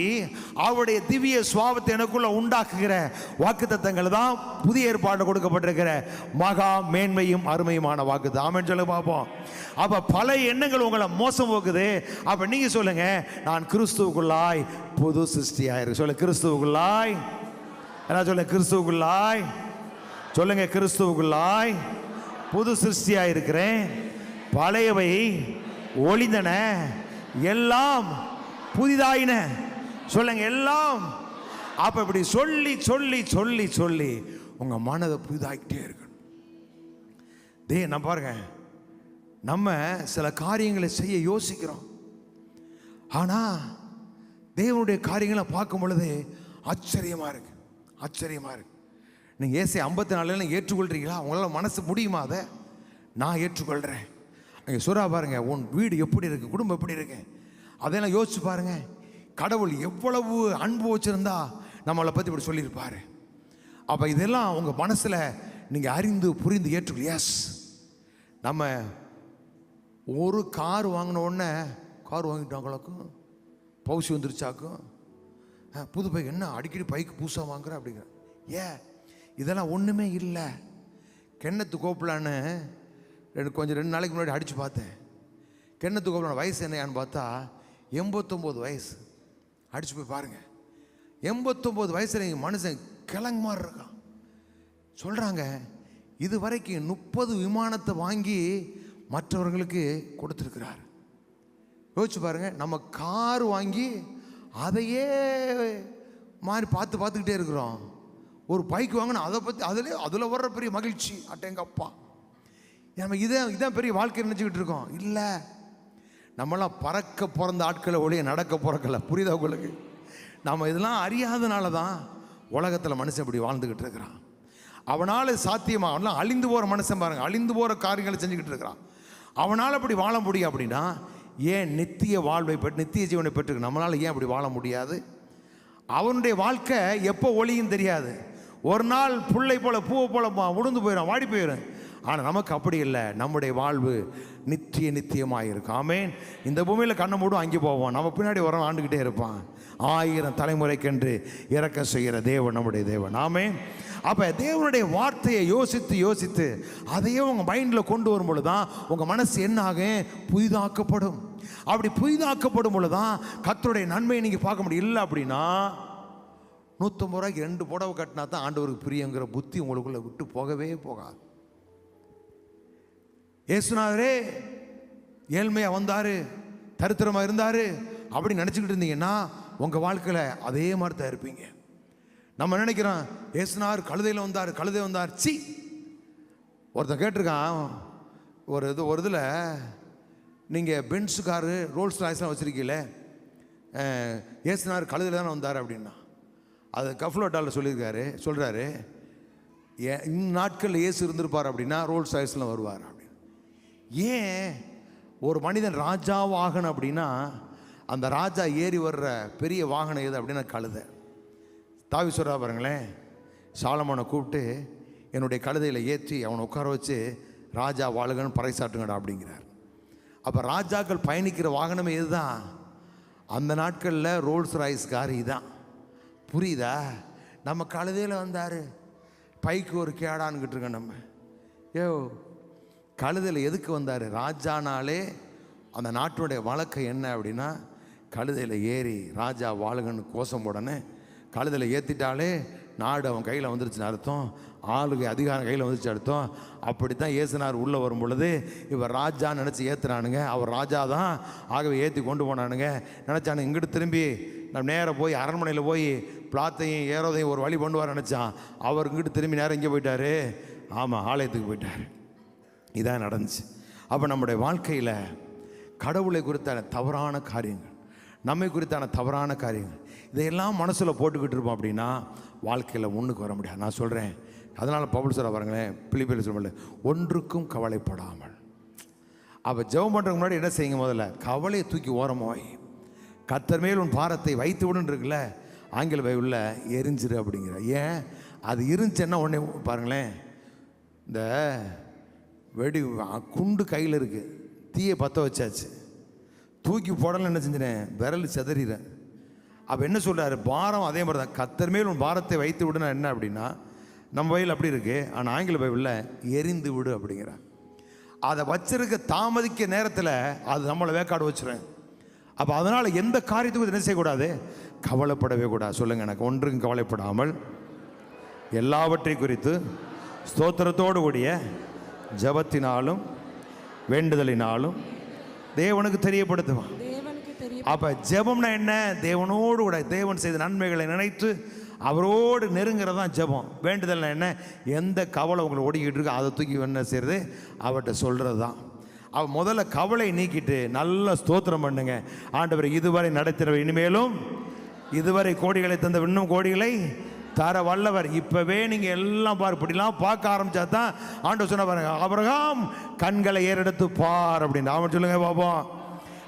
அவருடைய திவ்ய சுபாவத்தை எனக்குள்ள உண்டாக்குகிற வாக்குத்தத்தங்கள் தான் புதிய ஏற்பாடு கொடுக்கப்பட்டிருக்கிற மகா மேன்மையும் அருமையுமான வாக்குத்தத்தம். ஆமென் சொல்லுங்க பார்ப்போம். அப்ப பல எண்ணங்கள் உங்களை மோசம் போக்குது. அப்ப நீங்க சொல்லுங்க, நான் கிறிஸ்துவுக்குள்ளாய் புது சிருஷ்டியாயிரு. சொல்ல கிறிஸ்துவுக்குள்ளாய், சொல்ல கிறிஸ்துவுக்குள்ளாய், சொல்லுங்க கிறிஸ்துவுக்குள்ளாய் புது சிருஷ்டியாயிருக்கிறேன். பழையவை ஒளிந்தன, எல்லாம் புதிதாயின. சொல்லுங்க எல்லாம். அப்ப இப்படி சொல்லி சொல்லி சொல்லி சொல்லி உங்க மனதை புதிதாகிட்டே இருக்கணும். நம்ம பாருங்க, நம்ம சில காரியங்களை செய்ய யோசிக்கிறோம். ஆனா தேவனுடைய காரியங்களை பார்க்கும் பொழுது ஆச்சரியமா இருக்கு, ஆச்சரியமா இருக்கு. நீங்க ஏசை 54 ஏற்றுக்கொள்றீங்களா? உங்களால் மனசு முடியுமா? அதை நான் ஏற்றுக்கொள்றேன். நீங்கள் சொல்றா பாருங்க, உன் வீடு எப்படி இருக்கு, குடும்பம் எப்படி இருக்கு, அதெல்லாம் யோசிச்சு பாருங்க. கடவுள் எவ்வளவு அன்பு வச்சிருந்தா நம்மளை பற்றி இப்படி சொல்லியிருப்பாரு. அப்போ இதெல்லாம் உங்கள் மனசில் நீங்கள் அறிந்து புரிந்து ஏற்றுக்கொள். எஸ், நம்ம ஒரு கார் வாங்கின உடனே கார் வாங்கிட்டாங்களுக்கும் பவுசி வந்துருச்சாக்கும், புது பைக் என்ன அடிக்கடி பைக்கு புதுசாக வாங்குற அப்படிங்கிற. இதெல்லாம் ஒன்றுமே இல்லை. கிண்ணத்து கோப்பிலான்னு கொஞ்சம் 2 நாளைக்கு முன்னாடி அடித்து பார்த்தேன். கிண்ணத்து கோப்பிலான வயசு என்னையான்னு பார்த்தா 89 வயசு. அடிச்சு போய் பாருங்க, 89 வயசுல மனுஷன் கிழங்கு மாதிரி இருக்கான். சொல்றாங்க இது வரைக்கும் 30 விமானத்தை வாங்கி மற்றவர்களுக்கு கொடுத்துருக்கிறார். யோசிச்சு பாருங்க, நம்ம கார் வாங்கி அதையே மாதிரி பார்த்துக்கிட்டே இருக்கிறோம். ஒரு பைக் வாங்கினா அதை பற்றி அதில் வர்ற பெரிய மகிழ்ச்சி. அட்டேங்கப்பா, நம்ம இதான் பெரிய வாழ்க்கை நினைச்சுக்கிட்டு இருக்கோம். இல்லை, நம்மளாம் பறக்க பிறந்த ஆட்களை ஒழிய நடக்க பிறக்கல. புரியுதா உங்களுக்கு? நம்ம இதெல்லாம் அறியாதனால தான் உலகத்தில் மனுஷன் இப்படி வாழ்ந்துக்கிட்டு இருக்கிறான். அவனால் சாத்தியமாக அவனால் அழிந்து போகிற மனுஷன் பாருங்க, அழிந்து போகிற காரியங்களை செஞ்சுக்கிட்டு இருக்கிறான். அவனால் அப்படி வாழ முடியும் அப்படின்னா ஏன் நித்திய வாழ்வை பெற்று நித்திய ஜீவனை பெற்று நம்மளால் ஏன் அப்படி வாழ முடியாது? அவனுடைய வாழ்க்கை எப்போ ஒளியும் தெரியாது. ஒரு நாள் புல்லை போல பூவை போல உடுந்து போயிடும், வாடி போயிடும். ஆனால் நமக்கு அப்படி இல்லை. நம்முடைய வாழ்வு நித்தியமாக இருக்கும். ஆமேன். இந்த பூமியில் கண்ணை மூடும் அங்கே போவோம், நம்ம பின்னாடி வரோம் ஆண்டுக்கிட்டே இருப்பான். 1000 தலைமுறைக்கென்று இறக்க செய்கிற தேவன் நம்முடைய தேவன். ஆமேன். அப்போ தேவனுடைய வார்த்தையை யோசித்து அதையே உங்கள் மைண்டில் கொண்டு வரும் பொழுது தான் உங்கள் மனசு என்ன ஆகும்? புதிதாக்கப்படும். அப்படி புதிதாக்கப்படும் பொழுது தான் கர்த்தருடைய நன்மையை நீங்கள் பார்க்க முடியும். இல்லை அப்படின்னா 150 ரூபாய்க்கு 2 புடவை கட்டினா தான் ஆண்டவருக்கு பிரியங்கிற புத்தி உங்களுக்குள்ள விட்டு போகவே போகாது. இயேசுநாதரே ஏழ்மையாக வந்தார், தரித்திரமாக இருந்தார் அப்படி நினச்சிக்கிட்டு இருந்தீங்கன்னா உங்கள் வாழ்க்கையில் அதே மாதிரி தான் இருப்பீங்க. நம்ம நினைக்கிறோம் இயேசுநாதர் கழுதையில் வந்தார். சி, ஒருத்தன் கேட்டிருக்கான், ஒரு இதில் நீங்கள் பென்ஸ் காரு ரோல்ஸ் ராய்ஸ்லாம் வச்சுருக்கீங்களே, இயேசுநாதர் கழுதையில் தானே வந்தார் அப்படின்னா. அது கஃப்லோட்டாவில் சொல்கிறாரு இந்நாட்களில் இயேசு இருந்திருப்பார் அப்படின்னா ரோல்ஸ் ராய்ஸ்லாம் வருவார் அப்படின்னு. ஏன் ஒரு மனிதன் ராஜா வாகனம் அப்படின்னா அந்த ராஜா ஏறி வர்ற பெரிய வாகனம் எது அப்படின்னா கழுதை. தாவி சொல்கிறா பாருங்களேன், சாலமோனை கூப்பிட்டு என்னுடைய கழுதையில் ஏற்றி அவனை உட்கார வச்சு ராஜா வாழுகன்னு பறைசாட்டுங்கடா அப்படிங்கிறார். அப்போ ராஜாக்கள் பயணிக்கிற வாகனமே இதுதான். அந்த நாட்களில் ரோல்ஸ் ராய்ஸ் கார் இதுதான். புரியுதா? நம்ம கழுதையில் வந்தார், பைக்கு ஒரு கேடான்னுக்கிட்டு இருக்கோம். நம்ம கழுதையில் எதுக்கு வந்தார்? ராஜானாலே அந்த நாட்டுடைய வழக்கம் என்ன அப்படின்னா கழுதையில் ஏறி ராஜா வாழுகன்னு கோஷம் போடனே கழுதையில் ஏற்றிட்டாலே நாடு அவன் கையில் வந்துருச்சுன்னு அர்த்தம். ஆளுகை அதிகாரம் கையில் வந்துச்சு அர்த்தம். அப்படி தான் ஏசுனார் உள்ளே வரும் பொழுது இவர் ராஜான்னு நினச்சி ஏற்றுனானுங்க. அவர் ராஜா தான், ஆகவே ஏற்றி கொண்டு போனானுங்க. நினச்சானுங்க இங்கிட்டு திரும்பி நம்ம நேராக போய் அரண்மனையில் போய் பிளாத்தையும் ஏரோதையும் ஒரு வழி பண்ணுவார் நினச்சான். அவர் இங்கிட்டு திரும்பி நேரம் இங்கே போயிட்டார். ஆமாம், ஆலயத்துக்கு போயிட்டார். இதான் நடந்துச்சு. அப்போ நம்முடைய வாழ்க்கையில் கடவுளை குறித்தான தவறான காரியங்கள், நம்மை குறித்தான தவறான காரியங்கள், இதையெல்லாம் மனசில் போட்டுக்கிட்டு இருப்போம் அப்படின்னா வாழ்க்கையில் முன்னுக்கு வர முடியாது. நான் சொல்கிறேன், அதனால் பவுல் சொல்ல பாருங்களேன், பிலிப்பியர் சொல்ல ஒன்றுக்கும் கவலைப்படாமல். அப்போ ஜெபம் பண்ணுறதுக்கு முன்னாடி என்ன செய்யுங்க, முதல்ல கவலையை தூக்கி ஓரமாய் கர்த்தர் மேல் உன் பாரத்தை வைத்து விடுன்னு இருக்குல்ல, ஆங்கில பைபிளில் எரிஞ்சிரு அப்படிங்கிற. ஏன் அது இருந்துச்சுன்னா உடனே பாருங்களேன், இந்த வெடி குண்டு கையில் இருக்குது, தீயை பற்ற வச்சாச்சு, தூக்கி போடலாம் என்ன செஞ்சினேன், விரல் செதறிறேன். அப்போ என்ன சொல்கிறாரு, பாரம் அதே மாதிரி தான், கர்த்தர் மேல் உன் பாரத்தை வைத்து விடுனா என்ன அப்படின்னா, நம்ம பைபிள் அப்படி இருக்குது, ஆனால் ஆங்கில பைபிளில் எரிந்து விடு அப்படிங்கிறார். அதை வச்சிருக்க தாமதிக்க நேரத்தில் அது நம்மளை வேக்காடு வச்சுருவேன். அப்போ அதனால் எந்த காரியத்துக்கும் என்ன செய்யக்கூடாது, கவலைப்படவே கூடாது. சொல்லுங்கள், எனக்கு ஒன்றுக்கும் கவலைப்படாமல் எல்லாவற்றை குறித்து ஸ்தோத்திரத்தோடு கூடிய ஜபத்தினாலும் வேண்டுதலினாலும் தேவனுக்கு தெரியப்படுத்துவான். அப்போ ஜெபம்னா என்ன, தேவனோடு கூட தேவன் செய்த நன்மைகளை நினைத்து அவரோடு நெருங்கிறது தான் ஜெபம். வேண்டுதல்னா என்ன, எந்த கவலை உங்களை ஓடிக்கிட்டு இருக்கு அதை தூக்கி என்ன செய்கிறது, அவர்கிட்ட சொல்கிறது தான். அவள் முதல்ல கவலை நீக்கிட்டு நல்ல ஸ்தோத்திரம் பண்ணுங்க. ஆண்டவர் இதுவரை நடத்தினவர், இனிமேலும் இதுவரை கோடிகளை தந்த இன்னும் கோடிகளை தர வல்லவர். இப்போவே நீங்கள் எல்லாம் பார், இப்படிலாம் பார்க்க ஆரம்பித்தா தான் ஆண்டவர் சொன்ன பாருங்க, ஆபிரகாம் கண்களை ஏறெடுத்து பார் அப்படின்னு அவன் சொல்லுங்க பாப்போம்.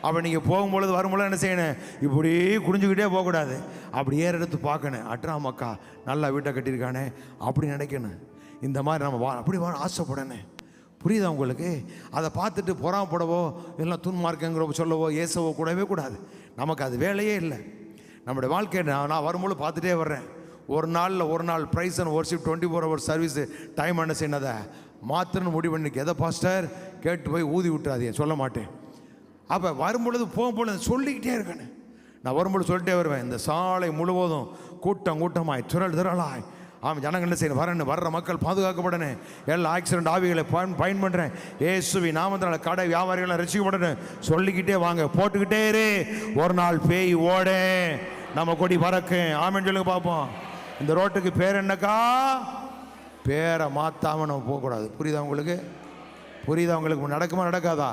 அப்போ நீங்கள் போகும்பொழுது வரும்பொழுது என்ன செய்யணும், இப்படி குடிஞ்சுக்கிட்டே போகக்கூடாது, அப்படி ஏறெடுத்து பார்க்கணும். அட்ராமக்கா நல்லா வீட்டை கட்டியிருக்கானே அப்படி நினைக்கணும். இந்த மாதிரி நம்ம அப்படி ஆசைப்படணும். புரியுதா உங்களுக்கு? அதை பார்த்துட்டு பொறாமப்படவோ எல்லாம் துன்மார்க்கங்கிற சொல்லவோ ஏசவோ கூடவே கூடாது. நமக்கு அது வேலையே இல்லை. நம்முடைய வாழ்க்கை நான் வரும்போது பார்த்துட்டே வர்றேன். ஒரு நாள் praise and worship 24 hours service time என்ன செய்யணதை மாத்திரன்னு முடிவு பண்ணிக்கு. எதை பாஸ்டர் கேட்டு போய் ஊதி விட்டுறாதே, சொல்ல மாட்டேன். அப்போ வரும்பொழுது போகும்பொழுது சொல்லிக்கிட்டே இருக்கேன். நான் வரும்பொழுது சொல்லிட்டே வருவேன், இந்த சாலை முழுவதும் கூட்டமாய் திரளாய் ஆமாம் ஜனங்கள் என்ன செய்யணும், வரணும், வர்ற மக்கள் பாதுகாக்கப்படணும், எல்லா ஆக்சிடென்ட் ஆவிகளை பயன் பண்ணுறேன், ஏசுவி நாமத்தினால கடை வியாபாரிகளை ரசிக்கப்படணும் சொல்லிக்கிட்டே வாங்க, போட்டுக்கிட்டே இரு. ஒரு நாள் பேய் ஓட நம்ம கொடி பறக்கும். ஆமென் சொல்லுங்க பார்ப்போம். இந்த ரோட்டுக்கு பேர் என்னக்கா, பேரை மாற்றாமல் நம்ம போகக்கூடாது. புரியுதா உங்களுக்கு? நடக்குமா நடக்காதா?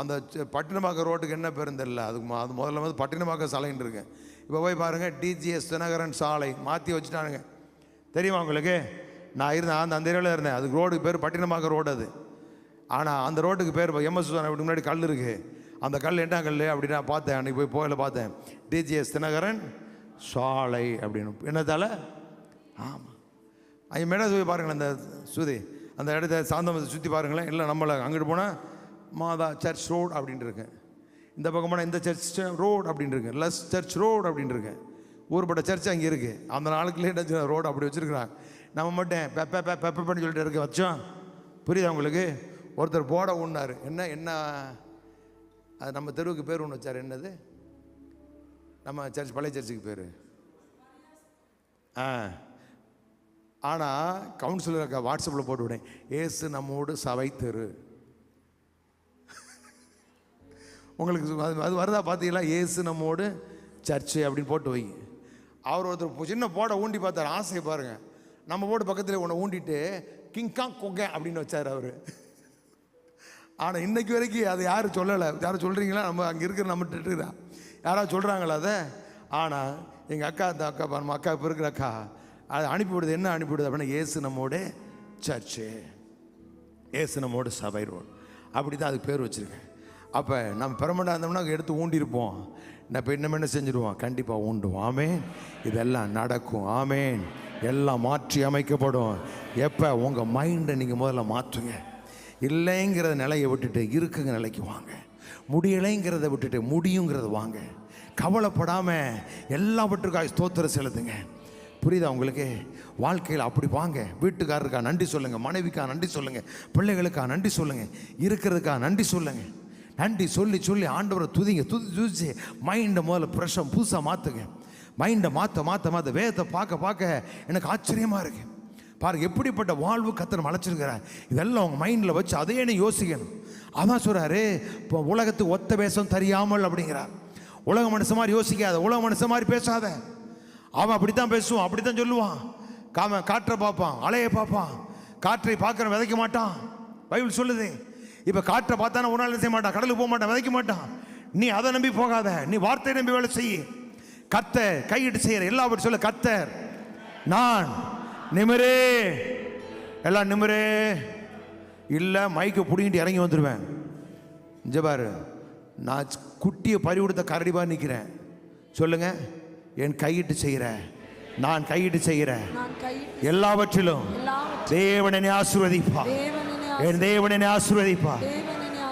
அந்த பட்டினப்பாக்கம் ரோட்டுக்கு என்ன பேருன்னு தெரியல, அது முதல்ல வந்து பட்டினப்பாக்கம் சாலைன்னு இருக்கு. இப்போ போய் பாருங்கள், டிஜிஎஸ் தினகரன் சாலை மாற்றி வச்சுட்டானுங்க. தெரியுமா உங்களுக்கு? நான் இருந்தேன் அந்த ஏரியாவில் இருந்தேன். அதுக்கு ரோடுக்கு பேர் பட்டினப்பாக்கம் ரோடு அது. ஆனால் அந்த ரோட்டுக்கு பேர் எம்எஸ் வீட்டுக்கு முன்னாடி கல் இருக்குது. அந்த கல் என்ன கல் அப்படின்னா பார்த்தேன், அன்றைக்கி போய் போகல பார்த்தேன், டிஜிஎஸ் தினகரன் சாலை அப்படின்னு என்னத்தால். ஆமாம், அங்கே மேடம் போய் பாருங்களேன், அந்த சுதி அந்த இடத்த சாந்தம் சுற்றி பாருங்களேன். இல்லை நம்மளை அங்கிட்டு போனால் மாதா சர்ச் ரோடு அப்படின்ட்டு இருக்கேன், இந்த பக்கம் போனால் இந்த சர்ச் ரோடு அப்படின்ட்டு இருக்கேன், லஸ் சர்ச் ரோடு அப்படின்ட்டு இருக்கேன். ஊர்பட்ட சர்ச் அங்கே இருக்குது. அந்த நாளுக்கு லேட் ரோடு அப்படி வச்சுருக்குறாங்க. நம்ம மட்டும் பெப்பன்னு சொல்லிட்டு இருக்க வச்சோம். புரியுதா உங்களுக்கு? ஒருத்தர் போட ஊன்னார். என்ன அது நம்ம தெருவுக்கு பேர் ஒன்று வச்சார். என்னது நம்ம சர்ச், பழைய சர்ச்சுக்கு பேர். ஆனால் கவுன்சிலர் வாட்ஸ்அப்பில் போட்டு விடேன், ஏசு நம்மோடு சபை தெரு. உங்களுக்கு அது வருதா பார்த்தீங்களா? ஏசு நம்மோடு சர்ச்சு அப்படின்னு போட்டு வை. அவர் ஒருத்தர் சின்ன போட ஊண்டி பார்த்தார், ஆசையை பாருங்க. நம்ம போட்டு பக்கத்தில் ஒன்று ஊண்டிட்டு கிங்காங் கொங்க அப்படின்னு வச்சார் அவர். ஆனால் இன்னைக்கு வரைக்கும் அதை யாரும் சொல்லலை. யாரும் சொல்கிறீங்களா? நம்ம அங்கே இருக்கிற நம்மகிட்ட தான் யாராவது சொல்கிறாங்களா அதை? ஆனால் எங்கள் அக்கா, அந்த அக்கா நம்ம அக்கா இப்போ இருக்கிற அக்கா அதை அனுப்பிவிடுது. என்ன அனுப்பிவிடுது அப்படின்னா, ஏசு நம்மோட சர்ச்சு, ஏசு நம்மோட சபை ரோடு, அப்படி தான் அதுக்கு பேர் வச்சுருக்கேன். அப்போ நம்ம பெர்மனண்டாக இருந்தோம்னா எடுத்து ஊண்டியிருப்போம். இப்போ இன்னும் என்ன செஞ்சுருவோம், கண்டிப்பாக ஊண்டுவோம். ஆமேன். இதெல்லாம் நடக்கும். ஆமேன். எல்லாம் மாற்றி அமைக்கப்படும். எப்போ உங்கள் மைண்டை நீங்கள் முதல்ல மாற்றுங்க. இல்லைங்கிற நிலையை விட்டுட்டு இருக்குங்க நிலைக்கு வாங்க. முடியலைங்கிறத விட்டுட்டு முடியுங்கிறத வாங்க. கவலைப்படாமல் எல்லாவற்றுக்காக ஸ்தோத்திரம் செலுத்துங்க. புரியுதா உங்களுக்கு? வாழ்க்கையில் அப்படி வாங்க. வீட்டுக்காரருக்கா நன்றி சொல்லுங்கள், மனைவிக்கா நன்றி சொல்லுங்கள், பிள்ளைகளுக்கா நன்றி சொல்லுங்கள், இருக்கிறதுக்கா நன்றி சொல்லுங்கள். நன்றி சொல்லி ஆண்டவரை துதிங்க. துதிச்சு மைண்டை முதல்ல புதுசாக மாற்றுங்க. மைண்டை மாற்ற வேதத்தை பார்க்க எனக்கு ஆச்சரியமாக இருக்கு. பாருங்க எப்படிப்பட்ட வாழ்வு கர்த்தர் அழைச்சிருக்கிறார். இதெல்லாம் உங்கள் மைண்டில் வச்சு அதையே நீ யோசிக்கணும். அதான் சொல்கிறாரு, இப்போ உலகத்துக்கு ஒத்த வேஷம் தெரியாமல் அப்படிங்கிறார். உலக மனுஷன் மாதிரி யோசிக்காத, உலக மனுஷன் மாதிரி பேசாத. அவன் அப்படித்தான் பேசுவான், அப்படித்தான் சொல்லுவான். காற்றை பார்ப்பான், அலையை பார்ப்பான். காற்றை பார்க்குற விதைக்க மாட்டான், பைபிள் சொல்லுது. இப்போ காற்றை பார்த்தானா ஒரு நாள் செய்ய மாட்டான், கடலுக்கு போக மாட்டான், விதைக்க மாட்டான். நீ அதை நம்பி போகாத, நீ வார்த்தையை நம்பி வேலை செய்ய. கர்த்தர் கையிட்டு செய்யற எல்லாவற்றையும் சொல்ல, கர்த்தர் நான் நிமிரே, எல்லாம் நிமிரே. இல்லை மைக்கை பிடிங்கிட்டு இறங்கி வந்துடுவேன். இங்கே பாரு, நான் குட்டியை பறி கொடுத்த கரடி பார் நிற்கிறேன். சொல்லுங்க, என் கையிட்டு செய்கிற, நான் கையிட்டு செய்கிற எல்லாவற்றிலும் தேவனை ஆசீர்வதிப்பா, என் தேவனை ஆசீர்வதிப்பா.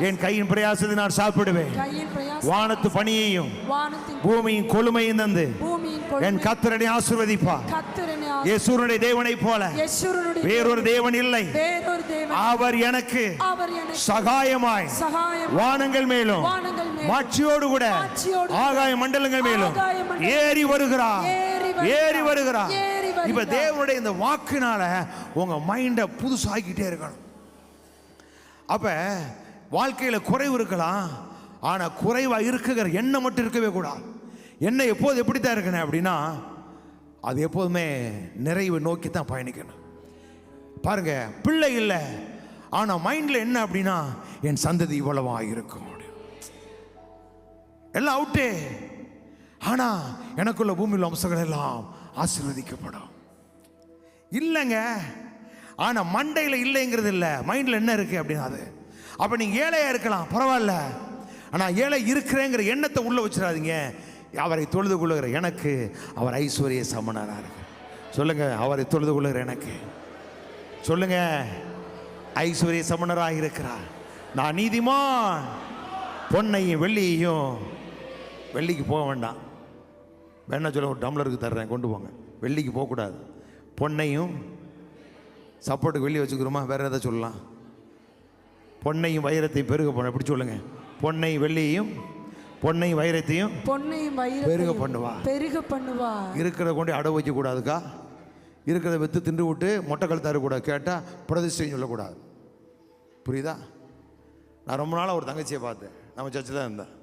என் கையின் பிரயாசத்தை நான் சாப்பிடுவேன். வானத்து பணியையும் பூமியின் கொழுமையும் தந்து என் கர்த்தரை ஆசீர்வதிப்பா. யேசுவனுடைய தேவனை போல வேறொரு தேவன் இல்லை. அவர் எனக்கு சகாயமாய் வானங்கள் மேலும் மாட்சியோடு கூட ஆகாய மண்டலங்கள் மேலும் ஏறி வருகிறார், ஏறி வருகிறார். இப்ப தேவனுடைய இந்த வாக்குனால உங்க மைண்ட புதுசாக்கிட்டே இருக்கணும். அப்ப வாழ்க்கையில குறைவு இருக்கலாம், ஆனா குறைவா இருக்குகிற எண்ணம் மட்டும் இருக்கவே கூடாது. என்ன எப்போது எப்படித்தான் இருக்கணும் அப்படின்னா, அது எப்போதுமே நிறைவு நோக்கி தான் பயணிக்கணும். பாருங்க, பிள்ளை இல்லை ஆனா மைண்ட்ல என்ன அப்படின்னா, என் சந்ததி இவ்வளவா இருக்கும், எல்லாம் அவுட்டு. ஆனா எனக்குள்ள பூமியில் அம்சங்கள் எல்லாம் ஆசீர்வதிக்கப்படும். இல்லைங்க, ஆனா மண்டையில் இல்லைங்கிறது இல்லை, மைண்ட்ல என்ன இருக்கு அப்படின்னா அது. அப்ப நீங்க ஏழையா இருக்கலாம், பரவாயில்ல, ஆனா ஏழை இருக்கிறேங்கிற எண்ணத்தை உள்ள வச்சிடாதீங்க. அவரை தொழுது கொள்ளுகிற எனக்கு அவர் ஐஸ்வர்ய சமணரா இருக்கு. சொல்லுங்க, அவரை தொழுது கொள்ளுகிற எனக்கு சொல்லுங்க, ஐஸ்வர்ய சமணராக இருக்கிறார். நான் நீதிமான், பொன்னையும் வெள்ளியையும், வெள்ளிக்கு போக வேண்டாம், வேணா சொல்ல ஒரு டம்ளருக்கு தர்றேன் கொண்டு போங்க. வெள்ளிக்கு போகக்கூடாது. பொன்னையும், சப்போர்ட்டுக்கு வெள்ளி வச்சுக்கிறோமா, வேற எதாவது சொல்லலாம். பொன்னையும் வைரத்தையும் பெருக பண்ண, எப்படி சொல்லுங்க, பொன்னை வெள்ளியையும் பொன்னையும் வைரத்தையும் பெருக பண்ணுவா, பெருக பண்ணுவா. இருக்கிறத கொண்டு அடவு வைக்க கூடாதுக்கா, இருக்கிறத விற்று தின்று விட்டு மொட்டை கழுத்து தரக்கூடாது, கேட்டால் பிரதிஷ்டையும் சொல்லக்கூடாது. புரியுதா? நான் ரொம்ப நாளாக ஒரு தங்கச்சியை பார்த்தேன், நம்ம சர்ச்சில் தான் இருந்தேன்.